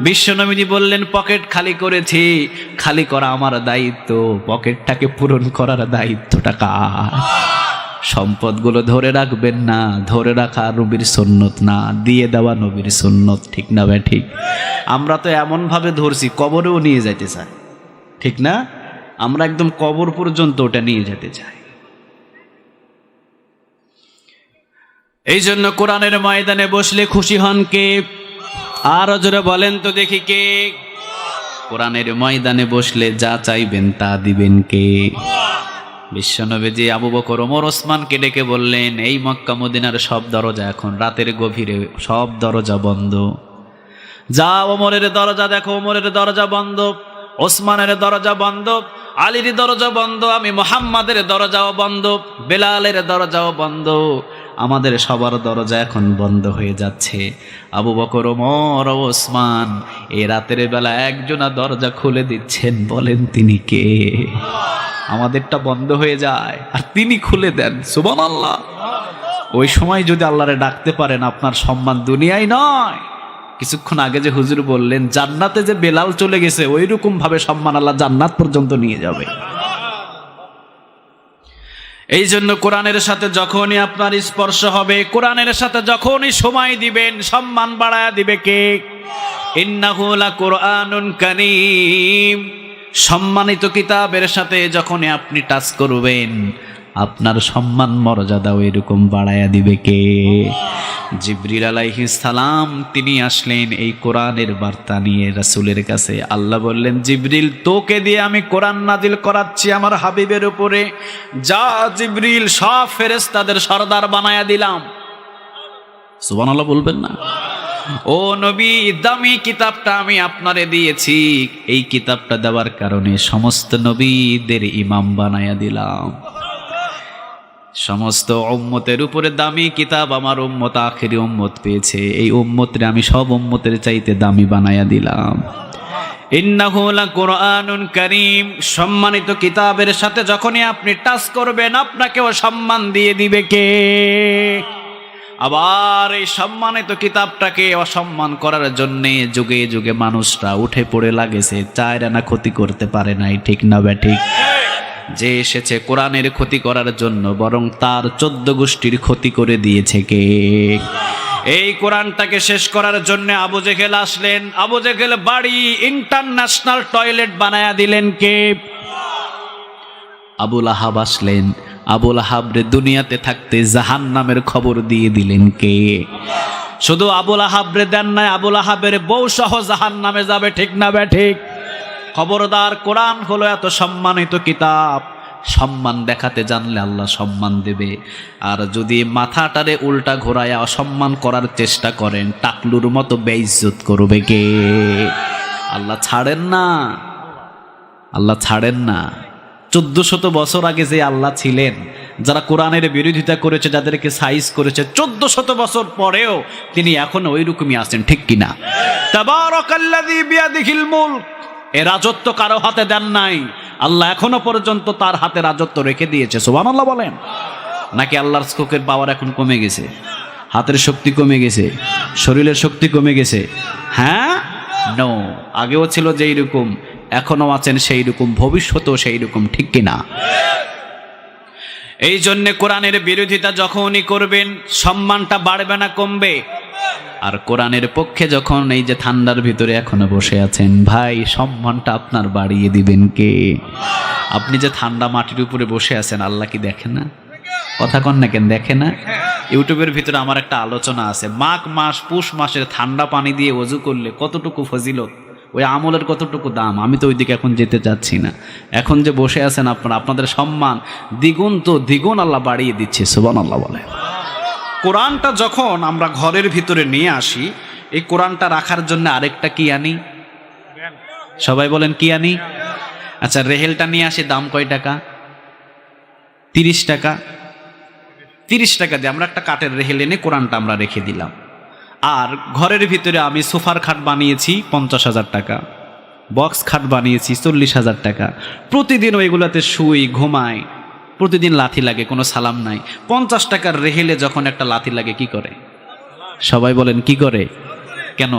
বিশ্বনবী বললেন পকেট খালি করেছি, খালি করা আমার দায়িত্ব, পকেটটাকে পূরণ করার দায়িত্বটা কার? সম্পদগুলো ধরে রাখবেন না, ধরে রাখা নবীর সুন্নত না, দিয়ে দেওয়া নবীর সুন্নত। ঠিক না ভাই? ঠিক। আমরা তো এমন ভাবে ধরছি কবরেও নিয়ে যাইতে চাই, ঠিক না? আমরা একদম কবর পর্যন্ত ওটা নিয়ে যেতে চাই। এই জন্য কোরআনের ময়দানে বসলে খুশি হন কে? আরো জোরে বলেন তো দেখি কে? কোরআনের ময়দানে বসলে যা চাইবেন তা দিবেন কে? বিশ্বনবী আবু বকর, ওমর, ওসমানকে ডেকে বললেন এই মক্কা মদিনার সব দরজা এখন রাতের গভীরে সব দরজা বন্ধ। যা ওমরের দরজা দেখো, ওমরের দরজা বন্ধ, ওসমানের দরজা বন্ধ, আলীর দরজা বন্ধ, আমি মুহাম্মাদের দরজাও বন্ধ, বেলালের দরজাও বন্ধ, আমাদের সবার দরজা এখন বন্ধ হয়ে যাচ্ছে। আবু বকর, ওমর, ওসমান এই রাতের বেলা একজনা দরজা খুলে দিচ্ছেন, বলেন তিনি কে? আমাদেরটা বন্ধ হয়ে যায় আর তিনি খুলে দেন। সুবহানাল্লাহ। ওই সময় যদি আল্লাহরে ডাকতে পারেন আপনার সম্মান দুনিয়ায় নয়। কিছুক্ষণ আগে যে হুজুর বললেন জান্নাতে যে বেলাল চলে গেছে, ওই রকম ভাবে সম্মান আল্লাহ জান্নাত পর্যন্ত নিয়ে যাবে। এই জন্য কোরআনের সাথে যখনই আপনার স্পর্শ হবে, কোরআনের সাথে যখনই সময় দিবেন, সম্মান বাড়ায়া দিবে কে? ইন্নাহু লাকুরআনুন কারীম। সম্মানিত কিতাবের সাথে যখনই আপনি টাচ করবেন, আপনার সম্মান মর্যাদাও এরকম বাড়ায়া দিবে কে? জিবরিল আলাইহিস সালাম তিনি আসলেন এই কোরআনের বার্তা নিয়ে রাসূলের কাছে। আল্লাহ বললেন জিবরিল তোকে দিয়ে আমি কোরআন নাজিল করাচ্ছি আমার হাবিবের উপরে, যা জিবরিল সব ফেরেশতাদের সরদার বানায়া দিলাম। সুবহানাল্লাহ বলবেন না? ও নবী, দামি কিতাবটা আমি আপনারে দিয়েছি, এই কিতাবটা দেওয়ার কারণে সমস্ত নবীদের ইমাম বানায়া দিলাম। সমস্ত উম্মতের উপরে দামি কিতাব আমার উম্মত আখেরি উম্মত পেয়েছে, এই উম্মতরে আমি সব উম্মতের চাইতে দামি বানায়া দিলাম। ইন্নাহু লাকুরআনুন কারীম। সম্মানিত কিতাবের সাথে যখনই আপনি টাচ করবেন, আপনাকেও সম্মান দিয়ে দিবে কে? আবার এই সম্মানিত কিতাবটাকে অসম্মান করার জন্য যুগে যুগে মানুষরা উঠে পড়ে লাগেছে, চায় না ক্ষতি করতে পারে নাই। ঠিক না বে ঠিক? যে এসেছে কোরআনের ক্ষতি করার জন্য, বরং তার 14 গোষ্ঠীর ক্ষতি করে দিয়েছে কে? এই কোরআনটাকে শেষ করার জন্য আবু জেহেল আসলেন। আবু জেহেল বাড়ি ইন্টারন্যাশনাল টয়লেট বানায়া দিলেন কে? আবুল আহাব আসলেন। আবুল আহাবরে দুনিয়াতে থাকতে জাহান্নামের খবর দিয়ে দিলেন কে? শুধু আবুল আহাবরে দেন নাই, আবুল আহাবের বউ সহ জাহান্নামে যাবে। ঠিক না বে ঠিক? খবরদার, কোরআন হলো এত সম্মানিত কিতাব, সম্মান দেখাতে জানলে আল্লাহ সম্মান দেবে। আর যদি মাথাটারে উল্টা ঘোরায় অসম্মান করার চেষ্টা করেন, টাকলুর মতো বেইজ্জত করবে কে? আল্লাহ ছাড়েন না, আল্লাহ ছাড়েন না। 1400 বছর আগে যে আল্লাহ ছিলেন, যারা কোরআনের বিরোধিতা করেছে, যাদেরকে সাইজ করেছে, 1400 বছর পরেও তিনি এখন ওই রকমই আছেন। ঠিক কিনা? তাবারাকাল্লাযী বিয়াদিহিল মুলক, এই রাজত্ব কারো হাতে দেন নাই, আল্লাহ এখনো পর্যন্ত তার হাতে রাজত্ব রেখে দিয়েছে। সুবহানাল্লাহ বলেন। নাকি আল্লাহর স্কোকের পাওয়ার এখন কমে গেছে? হাতের শক্তি কমে গেছে, শরীরের শক্তি কমে গেছে? হ্যাঁ, নো। আগেও ছিল যেই রকম, এখনো আছেন সেই রকম, ভবিষ্যতেও সেই রকম, ঠিক কিনা? এই জন্য কোরআনের বিরোধিতা যখনই করবেন সম্মানটা বাড়বে না কমবে? আর কোরআনের পক্ষে যখন এই যে ঠান্ডার ভিতরে এখনো বসে আছেন, ভাই সম্মানটা আপনার বাড়িয়ে দিবেন কে? আপনি যে ঠান্ডা মাটির উপরে বসে আছেন, আল্লাহ কি দেখে না? কথা কন না কেন, দেখে না? ইউটিউবের ভিতরে আমার একটা আলোচনা আছে, মাঘ মাস পুষ মাসের ঠান্ডা পানি দিয়ে ওযু করলে কতটুকু ফজিলত, ওই আমলের কতটুকু দাম। আমি তো ওইদিকে এখন যেতে চাচ্ছি না। এখন যে বসে আছেন আপনারা, আপনাদের সম্মান দ্বিগুণ তো দ্বিগুণ আল্লাহ বাড়িয়ে দিচ্ছে। সুবহানাল্লাহ বলে। কোরআনটা যখন আমরা ঘরের ভিতরে নিয়ে আসি, এই কোরআনটা রাখার জন্য আরেকটা কি আনি? সবাই বলেন কি আনি? আচ্ছা, রেহেলটা নিয়ে আসি, দাম কয় টাকা? 30 টাকা। 30 টাকা দিয়ে আমরা একটা কাঠের রেহেল এনে কোরআনটা আমরা রেখে দিলাম। আর ঘরের ভিতরে আমি সোফার খাট বানিয়েছি 50,000 টাকা, বক্স খাট বানিয়েছি 40,000 টাকা। প্রতিদিন ওইগুলোতে শুই, ঘুমাই, প্রতিদিন লাথি লাগে, কোনো সালাম নাই। 50 টাকার রেহেলে যখন একটা লাথি লাগে কি করে? সবাই বলেন কি করে? কেন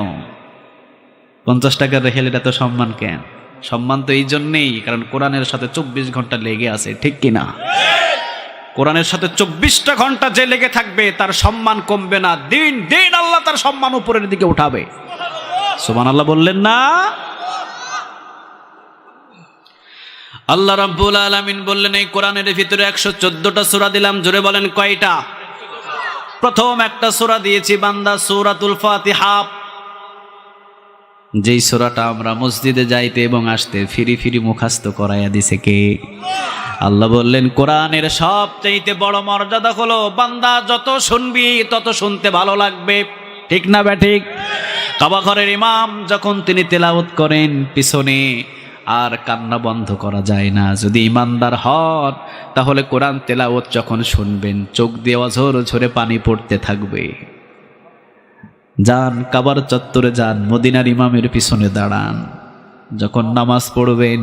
50 টাকার রেহেল? এটা তো সম্মান। কেন সম্মান? তো এই জন্যেই, কারণ কোরআনের সাথে 24 ঘন্টা লেগে আছে, ঠিক কিনা? কোরআনের সাথে 24টা ঘন্টা যে লেগে থাকবে তার সম্মান কমবে না, দিন দিন আল্লাহ তার সম্মান উপরের দিকে উঠাবে। সুবহানাল্লাহ বললেন না? আল্লাহ রাব্বুল আলামিন বললেন এই কোরআনের ভিতরে 114টা সূরা দিলাম। জোরে বলেন কয়টা? প্রথম একটা সূরা দিয়েছি বান্দা, সূরাতুল ফাতিহা। যেই সূরাটা আমরা মসজিদে যাইতে এবং আসতে ফিরি ফিরি মুখস্থ করাইয়া দিছে কে? আল্লাহ বললেন কোরআনের সবচেয়ে বড় মর্যাদা হলো বান্দা যত শুনবি তত শুনতে ভালো লাগবে, ঠিক না ব্যাঠিক? কাবা ঘরের ইমাম যখন তিনি তেলাওয়াত করেন পিছনে আর কান্না বন্ধ করা যায় না। যদি ইমানদার হন তাহলে কোরআন তেলাওয়াত যখন শুনবেন চোখ দিয়ে অঝর ঝরে পানি পড়তে থাকবে। যান কাবার চত্বরে যান, মদিনার ইমামের পিছনে দাঁড়ান, যখন নামাজ পড়বেন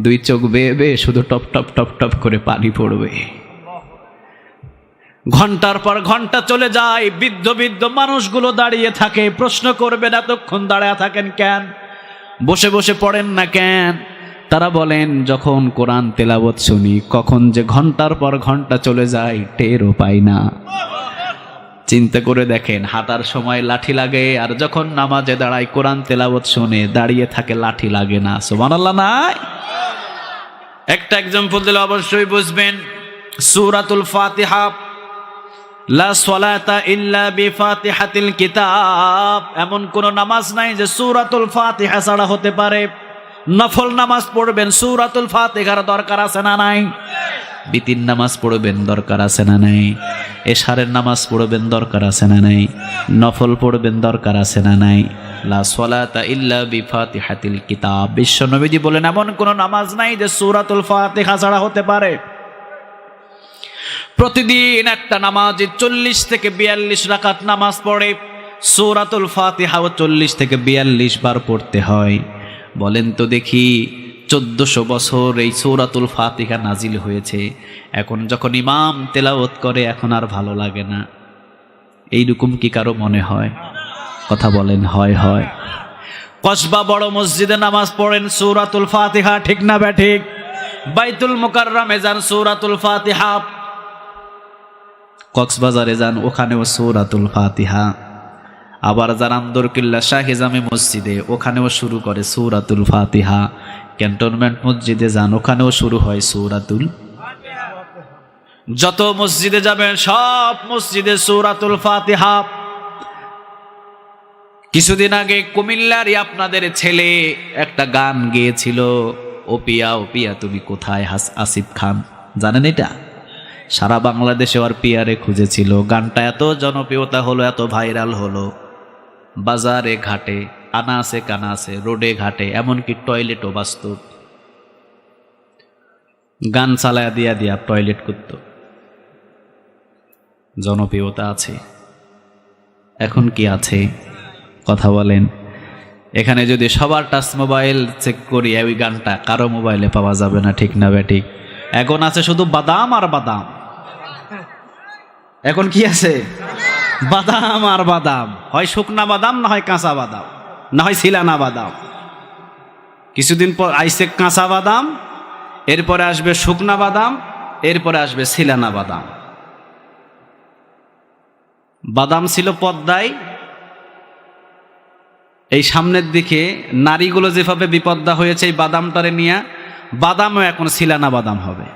2 চোখ বেয়ে বেয়ে শুধু টপ টপ টপ টপ করে পানি পড়বে। ঘন্টার পর ঘন্টা চলে যায়, বৃদ্ধ বৃদ্ধ মানুষগুলো দাঁড়িয়ে থাকে। প্রশ্ন করবেন এতক্ষণ দাঁড়িয়ে থাকেন কেন? বসে বসে পড়েন না কেন? তারা বলেন যখন কোরআন তেলাওয়াত শুনি কখন যে ঘন্টার পর ঘন্টা চলে যায় টেরও পাই না। চিন্তা করে দেখেন, হাঁটার সময় লাঠি লাগে, আর যখন নামাজে দাঁড়ায় কোরআন তেলাওয়াত শুনে দাঁড়িয়ে থাকে লাঠি লাগে না। সুবহানাল্লাহ নাই? একটা এক্সাম্পল দিলে অবশ্যই বুঝবেন। সূরাতুল ফাতিহা, লা সালাতা ইল্লা বিফাতিহাতিল কিতাব। এমন কোন নামাজ নাই যে সূরাতুল ফাতিহা ছাড়া হতে পারে। নফল নামাজ পড়বেন, সূরাতুল ফাতিহার দরকার আছে না নাই? বিতির নামাজ পড়বেন, দরকার আছে না নাই? এশারের নামাজ পড়বেন, দরকার আছে না নাই? নফল পড়বেন, দরকার আছে না নাই? লা সালাতা ইল্লা বিফাতিহাতিল কিতাব। বিশ্ব নবীজি বলেন এমন কোন নামাজ নাই যে সূরাতুল ফাতিহা ছাড়া হতে পারে। প্রতিদিন একটা নামাজে 40 থেকে 42 রাকাত নামাজ পড়ে, সূরাতুল ফাতিহাও 40 থেকে 42 বার পড়তে হয়। বলেন তো দেখি, 1400 বছর এই সূরাতুল ফাতিহা নাজিল হয়েছে, এখন যখন ইমাম তেলাওয়াত করে এখন আর ভালো লাগে না। এইরকম কি কারো মনে হয়? কথা বলেন, হয় হয়? কসবা বড় মসজিদে নামাজ পড়েন, সূরাতুল ফাতিহা, ঠিক না ব্যাঠিক? বাইতুল মুকাররমে যান, সূরাতুল ফাতিহা। কক্সবাজারে যান, ওখানেও সূরাতুল ফাতিহা। আবার যান আন্দরকিল্লা শাহে জামে মসজিদে, ওখানেও শুরু করে সূরাতুল ফাতিহা। ক্যান্টনমেন্ট মসজিদে যান, ওখানেও শুরু হয় সূরাতুল। যত মসজিদে যাবেন সব মসজিদে সূরাতুল ফাতিহা। কিছুদিন আগে কুমিল্লারই আপনাদের ছেলে একটা গান গেয়েছিল, ও পিয়া ও পিয়া তুমি কোথায়, আসিফ খান। জানেন এটা? সারা বাংলাদেশে আর পিয়ারে খুঁজেছিল। গানটা এত জনপ্রিয়তা হলো, এত ভাইরাল হলো, বাজারে ঘাটে, আনাসে কানাসে, রোডে ঘাটে, এমনকি টয়লেটও বাস্তব। গান চালায়া দিয়া দিয়া টয়লেট করত। জনপ্রিয়তা আছে। এখন কি আছে? কথা বলেন। এখানে যদি সবার টাচ মোবাইল চেক করি ওই গানটা কারো মোবাইলে পাওয়া যাবে না, ঠিক না বেঠিক? এখন আছে শুধু বাদাম আর বাদাম। এখন কি আছে? বাদাম আর বাদাম, হয় শুকনা বাদাম না হয় কাঁচা বাদাম না হয় ছিলানা বাদাম। কিছুদিন পর আইসে কাঁচা বাদাম, এরপরে আসবে শুকনা বাদাম, এরপরে আসবে ছিলানা বাদাম। বাদাম ছিল পদ্মায়, এই সামনের দিকে নারীগুলো যেভাবে বিপদ্দা হয়েছে এই বাদামটারে নিয়ে, বাদামও এখন ছিলানা বাদাম হবে।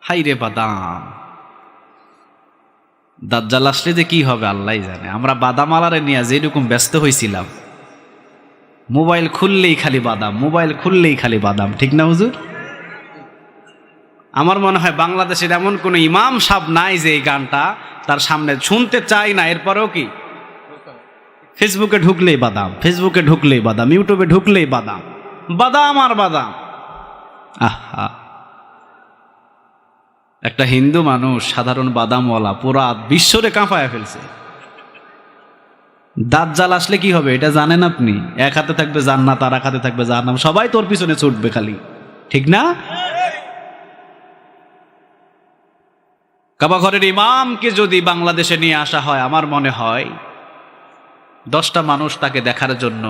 হাইরে বাদাম, দাজ্জাল আসলে যে কি হবে আল্লাহ জানে। আমরা বাদাম আলারে নিয়ে যেরকম ব্যস্ত হয়েছিলাম, মোবাইল খুললেই খালি বাদাম, মোবাইল খুললেই খালি বাদাম, ঠিক না হুজুর? আমার মনে হয় বাংলাদেশের এমন কোনো ইমাম সাহেব নাই যে এই গানটা তার সামনে শুনতে চাই না, এরপরেও কি ফেসবুকে ঢুকলেই বাদাম, ফেসবুকে ঢুকলেই বাদাম, ইউটিউবে ঢুকলেই বাদাম, বাদাম আর বাদাম। আহা, একটা হিন্দু মানুষ সাধারণ বাদামওয়ালা পুরা বিশ্বরে কাঁপায় ফেলছে। দাজ্জাল আসলে কি হবে এটা জানেন আপনি? এক হাতে থাকবে জান্নাত আর এক হাতে থাকবে জাহান্নাম, সবাই তোর পিছনে ছুটবে খালি, ঠিক না? কাবা ঘরের ইমামকে যদি বাংলাদেশে নিয়ে আসা হয়, আমার মনে হয় 10টা মানুষ তাকে দেখার জন্য,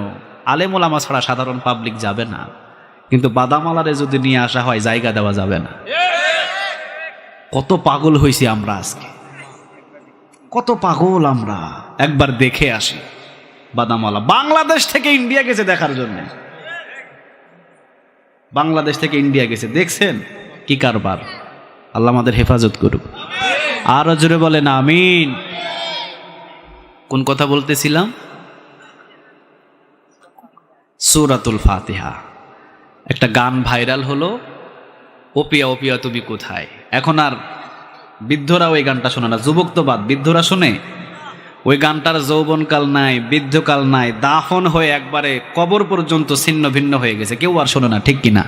আলেম ওলামা ছাড়া সাধারণ পাবলিক যাবে না। কিন্তু বাদামালারে যদি নিয়ে আসা হয় জায়গা দেওয়া যাবে না। কত পাগল হয়েছি আমরা আজকে, কত পাগল আমরা। একবার দেখে আসি বাদামালা। বাংলাদেশ থেকে ইন্ডিয়া গেছে দেখার জন্য, বাংলাদেশ থেকে ইন্ডিয়া গেছে, দেখছেন কি কারবার। আল্লাহ আমাদের হেফাজত করুক। আরো জোরে বলেন আমিন। কোন কথা বলতেছিলাম? সূরাতুল ফাতিহা। একটা গান ভাইরাল হলো, ওপিয়া ওপিয়া তুমি কোথায়। এখন আর বৃদ্ধরা ওই গানটা শোনে না, যুবক তো বাদ, বৃদ্ধরা শোনে। ওই গানটার যৌবনকাল নাই, বৃদ্ধকাল নাই, দাফন হয়ে একবারে কবর পর্যন্ত ছিন্ন ভিন্ন হয়ে গেছে, কেউ আর শোনে না, ঠিক কিনা?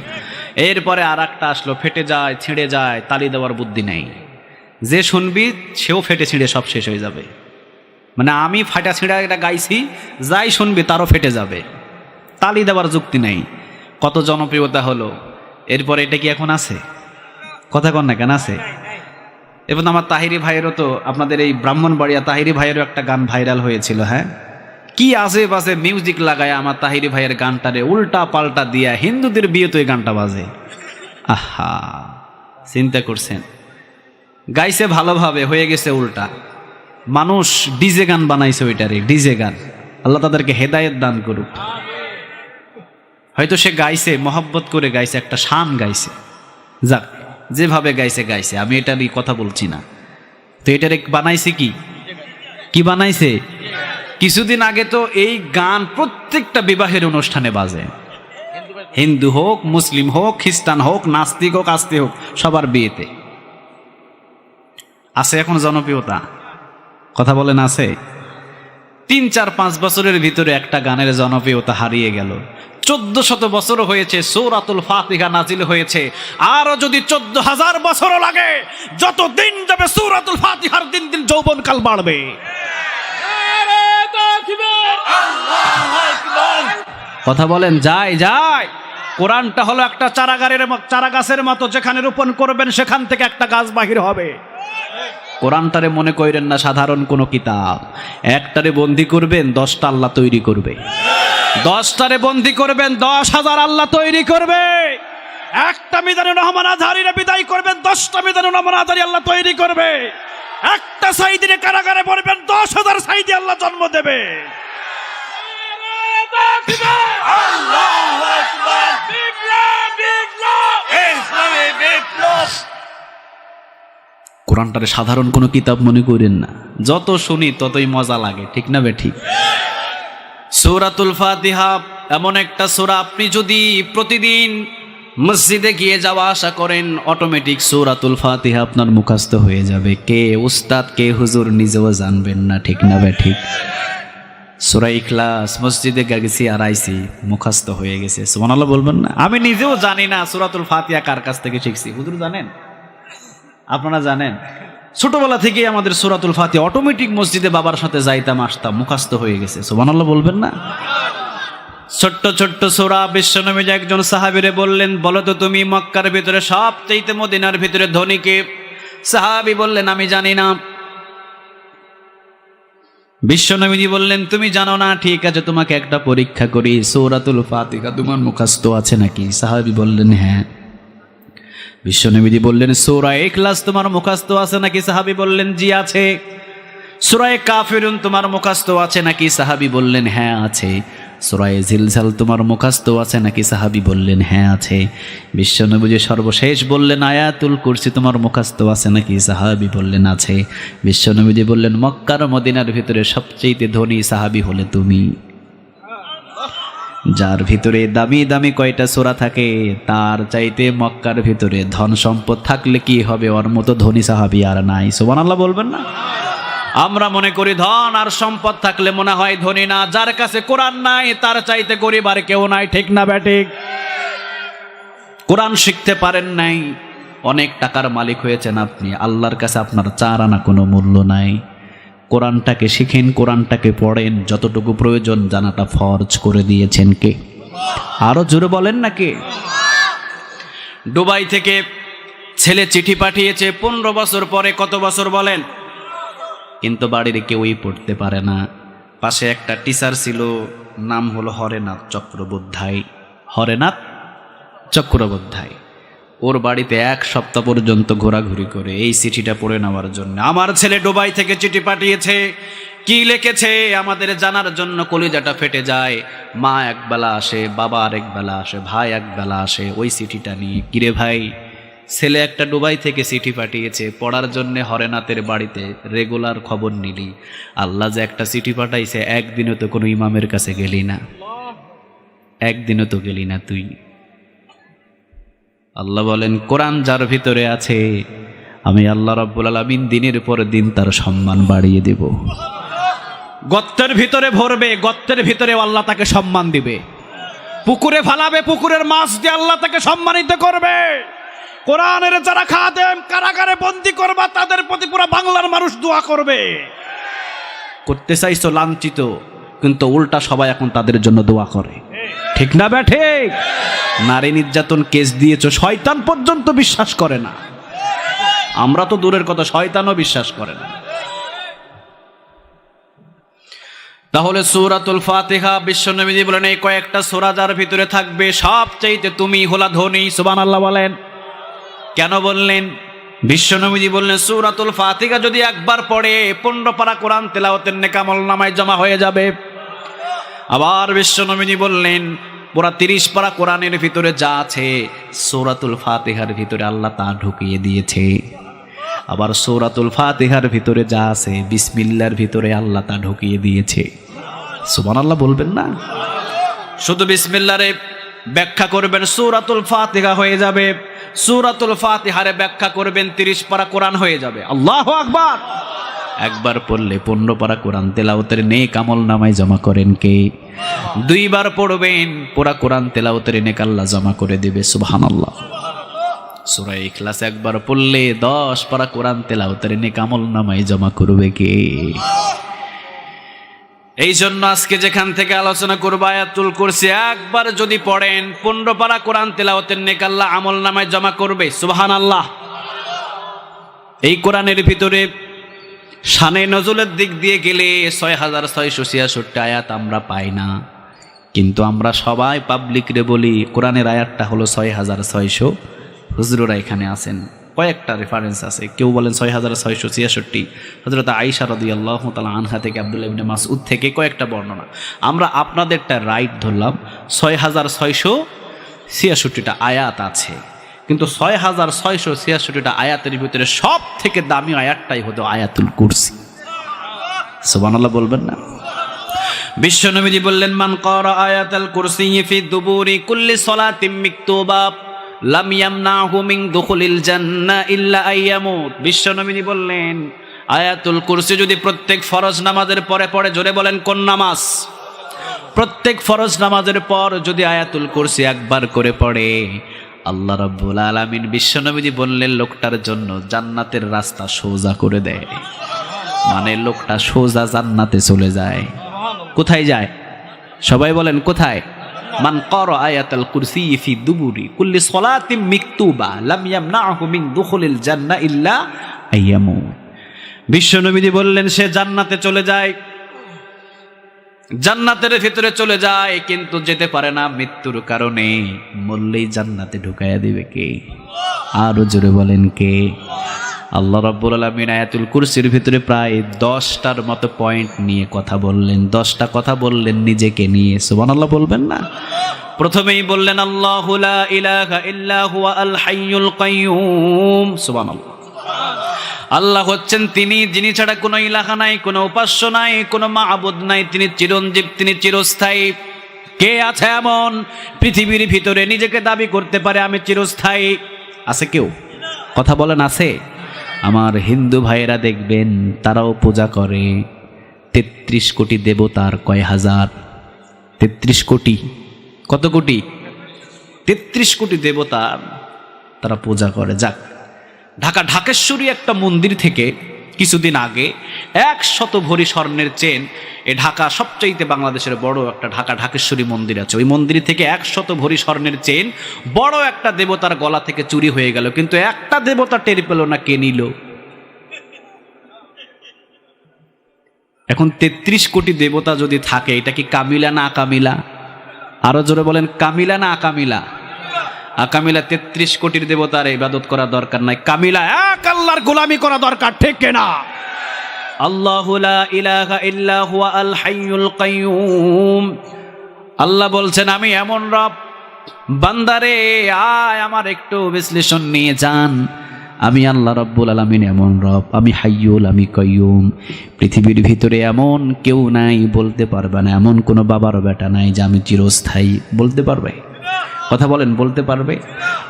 এরপরে আর একটা আসলো, ফেটে যায় ছিঁড়ে যায়, তালি দেওয়ার বুদ্ধি নেই। যে শুনবি সেও ফেটে ছিঁড়ে সব শেষ হয়ে যাবে। মানে আমি ফাটা ছিঁড়া এটা গাইছি, যাই শুনবি তারও ফেটে যাবে, তালি দেওয়ার যুক্তি নেই। কত জনপ্রিয়তা হলো। এরপরে এটা কি এখন আছে? কথা কন না কেন আছে? এবং আমার তাহিরি ভাইয়েরও তো, আপনাদের এই ব্রাহ্মণবাড়িয়া তাহিরি ভাইয়েরও একটা গান ভাইরাল হয়েছিল। হ্যাঁ, কি আশেপাশে মিউজিক লাগায় আমার তাহিরি ভাইয়ের গানটারে উল্টা পাল্টা দিয়া হিন্দুদের বিয়ে তো এই গানটা বাজে। আহা, চিন্তা করছেন? গাইছে ভালোভাবে, হয়ে গেছে উল্টা। মানুষ ডিজে গান বানাইছে ওইটারে, ডিজে গান। আল্লাহ তাদেরকে হেদায়েত দান করুক। হয়তো সে গাইছে মহব্বত করে গাইছে, একটা শান গাইছে, যাক যেভাবে গাইছে গাইছে, আমি এটা নিয়ে কথা বলছি না। তো এটারে বানাইছে কি, কি বানাইছে? কিছুদিন আগে তো এই গান প্রত্যেকটা বিবাহের অনুষ্ঠানে বাজে, হিন্দু হোক, মুসলিম হোক, খ্রিস্টান হোক, নাস্তিক হোক, আস্তিক হোক, সবার বিয়েতে আছে এখন জনপ্রিয়তা। কথা বলেন আছে? 3, 4, 5 বছরের ভিতরে একটা গানের জনপ্রিয়তা হারিয়ে গেল। 1400 বছর হয়েছে সূরাতুল ফাতিহা নাজিল হয়েছে, আরো যদি 14,000 বছরও লাগে, যত দিন যাবে সূরাতুল ফাতিহার দিন দিন যৌবনকাল বাড়বে। কথা বলেন যায় যায়। কোরআনটা হলো একটা চারা গাছের মতো, যেখানে রোপণ করবেন সেখান থেকে একটা গাছ বাহির হবে। কোরআনটারে মনে করেন না সাধারণ কোনো কিতাব। একটারে বন্দি করবেন 10টা আল্লাহ তৈরি করবে, 10টারে বন্দি করবেন 10,000 আল্লাহ তৈরি করবে। একটা মিজানুর রহমান আজহারীরে বিদায় করবেন, 10টা মিজানুর রহমান আজহারী আল্লাহ তৈরি করবে। একটা সাইদিরে কারাগারে পড়বেন, 10,000 সাইদি আল্লাহ জন্ম দেবে। কোরআনটারে সাধারণ কোনো কিতাব মনে করেন না, যত শুনি ততই মজা লাগে, ঠিক না বেঠিক? সূরাতুল ফাতিহা এমন একটা সূরা, আপনি যদি প্রতিদিন মসজিদে গিয়ে যাওয়া আসা করেন, অটোমেটিক সূরাতুল ফাতিহা আপনার মুখস্থ হয়ে যাবে। কে উস্তাদ কে হুজুর নিজেও জানবেন না, ঠিক না বেঠিক? সূরা ইখলাস মসজিদে গেছি আর আইছি, মুখস্থ হয়ে গেছে। সুবহানাল্লাহ বলবেন না? আমি নিজেও জানি না সূরাতুল ফাতিহা কার কাছ থেকে শিখছি। হুজুর জানেন? আপনারা জানেন? ছোটবেলা থেকেই আমাদের সূরাতুল ফাতিহা অটোমেটিক মসজিদে বাবার সাথে যাইতাম আসতাম, মুখস্থ হয়ে গেছে। সুবহানাল্লাহ বলবেন না? ছোট্ট ছোট্ট সূরা। বিশ্বনবী একজন সাহাবীরে বললেন, বলো তো তুমি মক্কার ভিতরে সবচেয়ে মদিনার ভিতরে ধনী কে? সাহাবী বললেন, আমি জানি না। বিশ্বনবী বললেন, তুমি জানো না, ঠিক আছে, তোমাকে একটা পরীক্ষা করি, সূরাতুল ফাতিহা তোমার মুখস্থ আছে নাকি? সাহাবী বললেন, হ্যাঁ। বিশ্বনবী বললেন, সূরা ইখলাস তোমার মুখস্থ আছে নাকি? সাহাবী বললেন, জি আছে। সূরা কাফিরুন তোমার মুখস্থ আছে নাকি? সাহাবী বললেন, হ্যাঁ আছে। সূরা জিলজাল তোমার মুখস্থ আছে নাকি? সাহাবী বললেন, হ্যাঁ আছে। বিশ্বনবী সর্বশেষ বললেন, আয়াতুল কুরসি তোমার মুখস্থ আছে নাকি? সাহাবী বললেন, আছে। বিশ্বনবী বললেন, মক্কার মদিনার ভিতরে সবচেয়ে ধনী সাহাবী হলে তুমি। যার ভিতরে দামি দামি কয়টা সূরা থাকে, তার চাইতে মক্কার ভিতরে ধন সম্পদ থাকলে কি হবে, ওর মতো ধনী সাহাবী আর নাই। সুবহানাল্লাহ বলবেন না? আমরা মনে করি ধন আর সম্পদ থাকলে মনে হয় ধনী না। যার কাছে কোরআন নাই তার চাইতে গরিব আর কেউ নাই, ঠিক না ব্যাঠিক? কোরআন শিখতে পারেন নাই, অনেক টাকার মালিক হয়েছেন আপনি, আল্লাহর কাছে আপনার 4 আনা কোনো মূল্য নাই। কোরআনটাকে শিখেন, কোরআনটাকে পড়েন, যতটুকু প্রয়োজন জানাটা ফরজ করে দিয়েছেন কে? আরো জোরে বলেন না কে? দুবাই থেকে ছেলে চিঠি পাঠিয়েছে 15 বছর পরে। কত বছর বলেন? কিন্তু বাড়ির কেউই পড়তে পারে না। পাশে একটা টিচার ছিল, নাম হলো হরেনাথ চক্রবর্তীয়। হরেনাথ চক্রবর্তীয় ওর বাড়িতে 1 সপ্তাহ পর্যন্ত ঘোরাঘুরি করে এই চিঠিটা পড়ে নেওয়ার জন্য। আমার ছেলে দুবাই থেকে চিঠি পাঠিয়েছে, কি লিখেছে আমাদের জানার জন্য কলিজাটা ফেটে যায়। মা একবেলা আসে, বাবা আরেক বেলা আসে, ভাই এক বেলা আসে ওই চিঠিটা নিয়ে। কিরে ভাই, ছেলে একটা দুবাই থেকে চিঠি পাঠিয়েছে পড়ার জন্য হরেনাথের বাড়িতে, রেগুলার খবর নিলি। আল্লাহ যে একটা চিঠি পাঠাইছে, একদিনও তো কোনো ইমামের কাছে গেলি না, একদিনও তো গেলি না তুই। আল্লাহ বলেন, কোরআন যার ভিতরে আছে আমি আল্লাহ রাব্বুল আলামিন দিনের পর দিন তার সম্মান বাড়িয়ে দেব। গর্তের ভিতরে ভরবে, গর্তের ভিতরে আল্লাহ তাকে সম্মান দিবে। পুকুরে ফালাবে, পুকুরের মাছ দিয়ে আল্লাহ তাকে সম্মানিত করবে। কোরআনের যারা খাদেম, কারাগারে বন্দী করবা, তাদের প্রতি পুরো বাংলার মানুষ দোয়া করবে। করতে চাইছো লাঞ্ছিত, কিন্তু উল্টা সবাই এখন তাদের জন্য দোয়া করে, ঠিক না ব্যাঠে? নারী নির্যাতন কেস দিয়েছো, শয়তান পর্যন্ত বিশ্বাস করে না। আমরা তো দূরের কথা, শয়তানও বিশ্বাস করে না। তাহলে সূরাতুল ফাতিহা, বিশ্বনবী বলেন, এই কয়েকটা সূরা যার ভিতরে থাকবে সবচাইতে তুমি হলা ধনী। সুবহানাল্লাহ বলেন। কেন বললেন? বিশ্বনবী বললেন, সূরাতুল ফাতিহা যদি একবার পড়ে 15 পারা কোরআন তেলাওয়াতের নেক আমলনামায় জমা হয়ে যাবে। আবার বিশ্বনবী বললেন, পুরা 30 পারা কোরআনের ভিতরে যা আছে সূরাতুল ফাতিহার ভিতরে আল্লাহ তা ঢুকিয়ে দিয়েছে। আবার সূরাতুল ফাতিহার ভিতরে যা আছে বিসমিল্লাহর ভিতরে আল্লাহ তা ঢুকিয়ে দিয়েছে। সুবহানাল্লাহ বলবেন না? শুধু বিসমিল্লাহরে ব্যাখ্যা করবেন, সূরাতুল ফাতিহা হয়ে যাবে। সূরাতুল ফাতিহারে ব্যাখ্যা করবেন, 30 পারা কোরআন হয়ে যাবে। আল্লাহু আকবার। একবার পড়লে 15 পারা কোরআন তেলাওয়াতের নেক আমলনামায় জমা করেন কে? 2 বার পড়বেন, পুরা কোরআন তেলাওয়াতের নেক আল্লাহ জমা করে দেবে। সুবহানাল্লাহ। সূরা ইখলাস একবার পড়লে 10 পারা কোরআন তেলাওয়াতের নেক আমলনামায় জমা করবে কে? এই জন্য আজকে যেখান থেকে আলোচনা করব, আয়াতুল কুরসি একবার যদি পড়েন 15 পারা কোরআন তেলাওয়াতের নেক আল্লাহ আমলনামায় জমা করবে। সুবহানাল্লাহ। এই কোরআনের ভিতরে শানে নজুলের দিক দিয়ে গেলে 6666 আয়াত আমরা পাই না, কিন্তু আমরা সবাই পাবলিক রে বলি কোরআনের আয়াতটা হলো 6600। হুজুররা এখানে আছেন, কয়েকটা রেফারেন্স আছে। কেউ বলেন 6666, হযরত আয়েশা রাদিয়াল্লাহু তাআলা আনহা থেকে, আব্দুল্লাহ ইবনে মাসউদ থেকে কয়েকটা বর্ণনা। আমরা আপনাদেরটা রাইট ধরলাম, 6666টা আয়াত আছে, কিন্তু 6666টা আয়াতের ভিতরে সব থেকে দামি আয়াতটাই হলো আয়াতুল কুরসি। সুবহানাল্লাহ বলবেন না? বিশ্বনবী বললেন, মান ক্বারা আয়াতুল কুরসি ফি দুবুরি কুল্লি সালাতিন মাকতুবা লাম ইয়ামনাহু মিন দুখুলিল জান্নাহ ইল্লা আইয়ামুত। বিশ্বনবী বললেন, আয়াতুল কুরসি যদি প্রত্যেক ফরজ নামাজের পরে পড়ে, জোরে বলেন কোন নামাজ? প্রত্যেক ফরজ নামাজের পর যদি আয়াতুল কুরসি একবার করে পড়ে, আল্লাহ রাব্বুল আলামিন বিশ্বনবীজি বললেন লোকটার জন্য জান্নাতের রাস্তা সোজা করে দেয়, মানে লোকটা সোজা জান্নাতে চলে যায়। কোথায় যায়? সবাই বলেন কোথায়? মান ক্বারা আয়াতাল কুরসি ফি দুবুরি কুল্লি সলাতিন মিকতুবা লাম ইয়ামনাহু মিন দুখুলিল জান্নাহ ইল্লা আইয়ামু। বিশ্বনবীজি বললেন সে জান্নাতে চলে যায়, জান্নাতের ভিতরে চলে যায়, কিন্তু যেতে পারে না মৃত্যুর কারণে। মরলেই জান্নাতে ঢুকাইয়া দিবে কে? আরো জোরে বলেন কে? আল্লাহ রাব্বুল আলামিন আয়াতুল কুরসির ভিতরে প্রায় 10টার মতো পয়েন্ট নিয়ে কথা বললেন, 10টা কথা বললেন নিজেকে নিয়ে। সুবহানাল্লাহ বলবেন না? প্রথমেই বললেন আল্লাহু লা ইলাহা ইল্লা হুয়া আল হাইয়ুল কাইয়ুম। সুবহানাল্লাহ। আল্লাহ হচ্ছেন তিনি, যিনি ছাড়া কোনো ইলাহা নাই, কোনো উপাস্য নাই, কোনো মাবুদ নাই। তিনি চিরঞ্জীব, তিনি চিরস্থায়ী। কে আছে এমন পৃথিবীর ভিতরে নিজেকে দাবি করতে পারে আমি চিরস্থায়ী? আছে কেউ? কথা বলেন আছে? আমার হিন্দু ভাইয়েরা দেখবেন তারাও পূজা করে 33 কোটি দেবতার, কয় হাজার? 33 কোটি। কত কোটি? 33 কোটি দেবতার তারা পূজা করে। যাক, ঢাকা ঢাকেশ্বরী একটা মন্দির থেকে কিছুদিন আগে 100 ভরি স্বর্ণের চেন, এ ঢাকা সবচাইতে বাংলাদেশের বড় একটা ঢাকা ঢাকেশ্বরী মন্দির আছে, ওই মন্দির থেকে 100 ভরি স্বর্ণের চেন বড় একটা দেবতার গলা থেকে চুরি হয়ে গেল, কিন্তু একটা দেবতা টের পেল না কে নিল। এখন 33 কোটি দেবতা যদি থাকে, এটা কি কামিলা না আকামিলা? আরো জোরে বলেন, কামিলা না আকামিলা? আকামিলা 33 কোটির দেবতার ইবাদত করা দরকার নাই, কামিলা এক আল্লাহর গোলামি করা দরকার, ঠিক কিনা? আল্লাহু লা ইলাহা ইল্লা হুয়া আল হাইয়ুল কাইয়ুম। আল্লাহ বলছেন আমি এমন রব, বান্দারে আয় আমার একটু বিশ্লেষণ নিয়ে যান। আমি আল্লাহ রাব্বুল আলামিন এমন রব, আমি হাইয়ুল, আমি কাইয়ুম। পৃথিবীর ভিতরে এমন কেউ নাই বলতে পারবে না, এমন কোনো বাবার বেটা নাই যে আমি চিরস্থায়ী, বলতে পারবে? কথা বলেন, বলতে পারবে?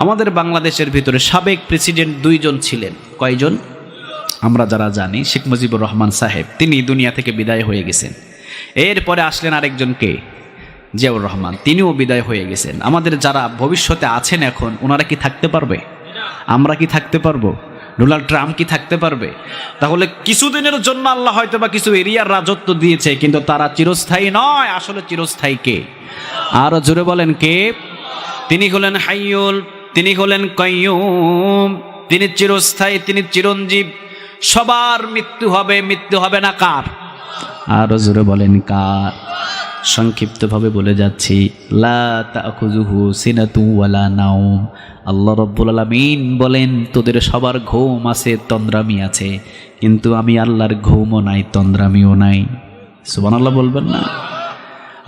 আমাদের বাংলাদেশের ভিতরে সাবেক প্রেসিডেন্ট 2 জন ছিলেন। কয়জন? আমরা যারা জানি, শেখ মুজিবুর রহমান সাহেব, তিনি দুনিয়া থেকে বিদায় হয়ে গেছেন। এরপরে আসলেন আরেকজন, কে? জিয়াউর রহমান, তিনিও বিদায় হয়ে গেছেন। আমাদের যারা ভবিষ্যতে আছেন এখন, ওনারা কি থাকতে পারবে? আমরা কি থাকতে পারবো? ডোনাল্ড ট্রাম্প কি থাকতে পারবে? তাহলে কিছুদিনের জন্য আল্লাহ হয়তো বা কিছু এরিয়ার রাজত্ব দিয়েছে, কিন্তু তারা চিরস্থায়ী নয়। আসলে চিরস্থায়ী কে? আরো জোরে বলেন কে? তিনি হলেন হাইয়ুল, তিনি হলেন কাইয়ুম, তিনি চিরস্থায়ী, তিনি চিরঞ্জীব। সবার মৃত্যু হবে, মৃত্যু হবে না কার? আরো জোরে বলেন কার? সংক্ষিপ্তভাবে বলে যাচ্ছি, লা তাখুযুহু সিনাতু ওয়ালা নাওম। আল্লাহ রাব্বুল আলামিন বলেন তোদের সবার ঘুম আছে, তন্দ্রামি আছে, কিন্তু আমি আল্লাহর ঘুমও নাই, তন্দ্রামিও নাই। সুবহানাল্লাহ বলবেন না?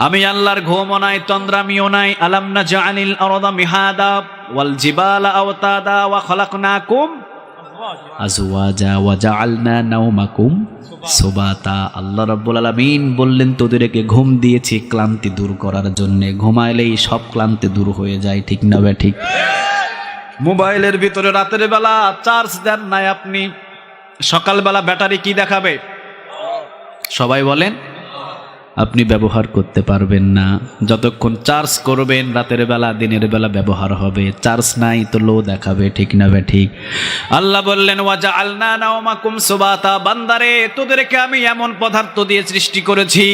আমি আল্লাহর ঘুমও নাই, তন্দ্রামিও নাই। আলাম নাজআলিল আরদা মিহাদা ওয়াল জিবালা আওতাদা ওয়া খালাকনাকুম আজওয়াজা ওয়া জাআলনা নাওমাকুম সুবাতা। আল্লাহ রাব্বুল আলামিন বললেন তোদেরকে ঘুম দিয়েছি ক্লান্তি দূর করার জন্য। ঘুমাইলেই সব ক্লান্তি দূর হয়ে যায়, ঠিক না বে ঠিক? মোবাইলের ভিতরে রাতের বেলা চার্জ দেন নাই আপনি, সকালবেলা ব্যাটারি কি দেখাবে? সবাই বলেন, আপনি ব্যবহার করতে পারবেন না। যতক্ষণ চার্জ করবেন রাতের বেলা, দিনের বেলা ব্যবহার হবে। চার্জ নাই তো লো দেখাবে, ঠিক না বে ঠিক? আল্লাহ বললেন ওয়াজআলনা নাওমাকুম সুবাতা। বান্দারে তোদেরকে আমি এমন পদার্থ দিয়ে সৃষ্টি করেছি,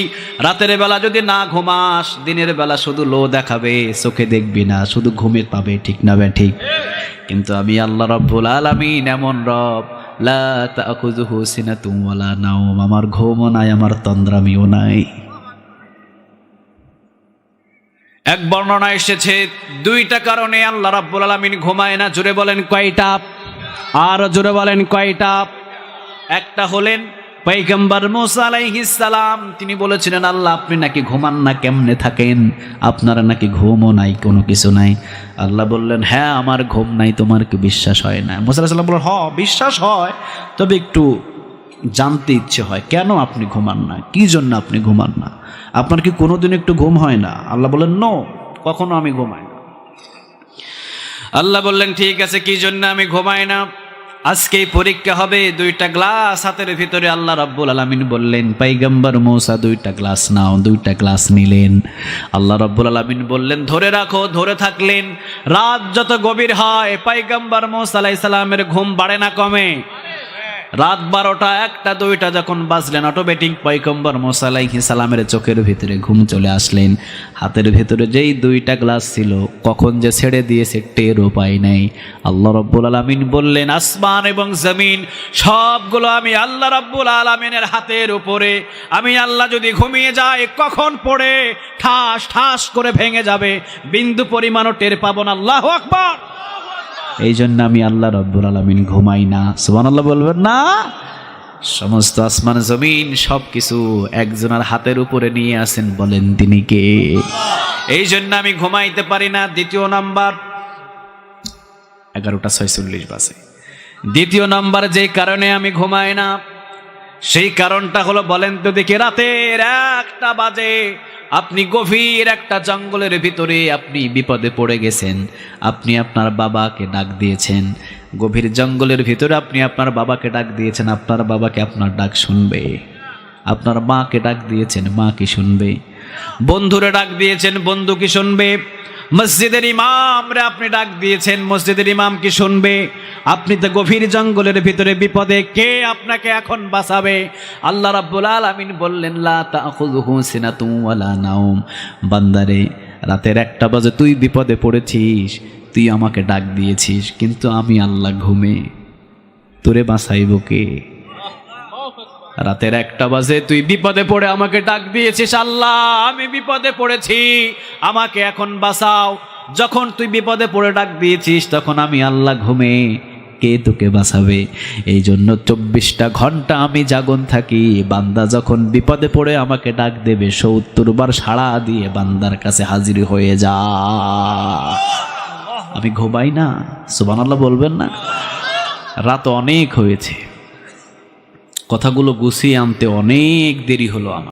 রাতের বেলা যদি না ঘুমাস, দিনের বেলা শুধু লো দেখাবে, চোখে দেখবি না, শুধু ঘুমে পাবে, ঠিক না বে ঠিক? কিন্তু আমি আল্লাহ রাব্বুল আলামিন এমন রব, লা তাখুযুহু সিনাতুম ওয়ালা নাওম। আমার ঘুমও নাই, আমার তন্দ্রামিও নাই। এক বর্ণনা এসেছে 2টা কারণে আল্লাহ রাব্বুল আলামিন ঘুমায় না। জোরে বলেন কয়টা? আর জোরে বলেন কয়টা? একটা হলেন পয়গম্বর মুসা আলাইহিস সালাম, তিনি বলেছিলেন আল্লাহ আপনি নাকি ঘুমান না, কেমনে থাকেন? আপনারা নাকি ঘুমও নাই, কোনো কিছু নাই। আল্লাহ বললেন হ্যাঁ আমার ঘুম নাই, তোমার কি বিশ্বাস হয় না? মুসা আলাইহিস সালাম বললেন হ্যাঁ বিশ্বাস হয়, তবে একটু জানতে ইচ্ছে হয়, কেন আপনি ঘুমান না, কি জন্য আপনি ঘুমান না? আপনার কি কোনোদিন একটু ঘুম হয় না? আল্লাহ বললেন নো, কখনো আমি ঘুমাই না। আল্লাহ বললেন ঠিক আছে, কি জন্য আমি ঘুমাই না? আজকেই পরীক্ষা হবে, 2টা গ্লাস হাতের ভিতরে। আল্লাহ রাব্বুল আলামিন বললেন পয়গম্বর মূসা 2টা গ্লাস নাও। 2টা গ্লাস নিলেন। আল্লাহ রাব্বুল আলামিন বললেন ধরে রাখো। ধরে থাকলেন। রাত যত গভীর হয় পয়গম্বর মূসা আলাইহিস সালামের ঘুম বাড়ে না কমে? রাত 12টা 1টা 2টা যখন বাজলেন অটোমেটিক পয়গম্বর মূসা আলাইহিস সালামের চোখের ভিতরে ঘুম চলে আসলেন। হাতের ভিতরে যেই 2টা গ্লাস ছিল কখন যে ছেড়ে দিয়েছে টেরও পায় নাই। আল্লাহ রাব্বুল আলামিন বললেন আসমান এবং জমিন সবগুলো আমি আল্লাহ রাব্বুল আলামিনের হাতের উপরে। আমি আল্লাহ যদি ঘুমিয়ে যাই কখন পড়ে ঠাস ঠাস করে ভেঙে যাবে বিন্দু পরিমাণও টের পাবো না। আল্লাহু আকবার। এই জন্য আমি আল্লাহ রাব্বুল আলামিন ঘুমাই না। সুবহানাল্লাহ বলবেন না? সমস্ত আসমান জমিন সবকিছু একজনের হাতের উপরে নিয়ে আসেন, বলেন তিনি কে? এই জন্য আমি ঘুমাইতে পারি না। দ্বিতীয় নাম্বার, 11:46 বাজে। দ্বিতীয় নাম্বার যে কারণে আমি ঘুমাই না সেই কারণটা হলো, বলেন তো দেখি, রাতের 1টা বাজে আপনি গভীর একটা জঙ্গলের ভিতরে আপনি বিপদে পড়ে গেছেন। আপনি আপনার বাবাকে ডাক দিয়েছেন। গভীর জঙ্গলের ভিতরে আপনি আপনার বাবাকে ডাক দিয়েছেন। আপনার বাবাকে আপনার ডাক শুনবে? আপনার মাকে ডাক দিয়েছেন, মা কি শুনবে? বন্ধুরে ডাক দিয়েছেন, বন্ধু কি শুনবে? মসজিদের ইমামরে আপনি ডাক দিয়েছেন, মসজিদের ইমাম কি শুনবে? আপনি তো গভীর জঙ্গলের ভিতরে বিপদে, কে আপনাকে এখন বাঁচাবে? আল্লাহ রাব্বুল আলামিন বললেন লা তাখুযুহু সিনাতুন ওয়ালা নাওম। বান্দারে, রাতের 1টা বাজে তুই বিপদে পড়েছিস, তুই আমাকে ডাক দিয়েছিস, কিন্তু আমি আল্লাহ ঘুমে, তোরে বাঁচাইব কে? রাতের 1টা বাজে তুই বিপদে পড়ে আমাকে ডাক দিয়েছিস, আল্লাহ আমি বিপদে পড়েছি, আমাকে এখন বাঁচাও। যখন তুই বিপদে পড়ে ডাক দিয়েছিস তখন আমি আল্লাহ ঘুমে, কে তোকে বাঁচাবে? এই জন্য 24টা ঘন্টা আমি জাগন থাকি। বান্দা যখন বিপদে পড়ে আমাকে ডাক দেবে 70 বার সাড়া দিয়ে বান্দার কাছে হাজির হয়ে যা। আমি ঘুমাই না। সুবহানাল্লাহ বলবেন না? রাত অনেক হয়েছে, কথাগুলো গুছিয়ে আনতে অনেক দেরি হলো আমার।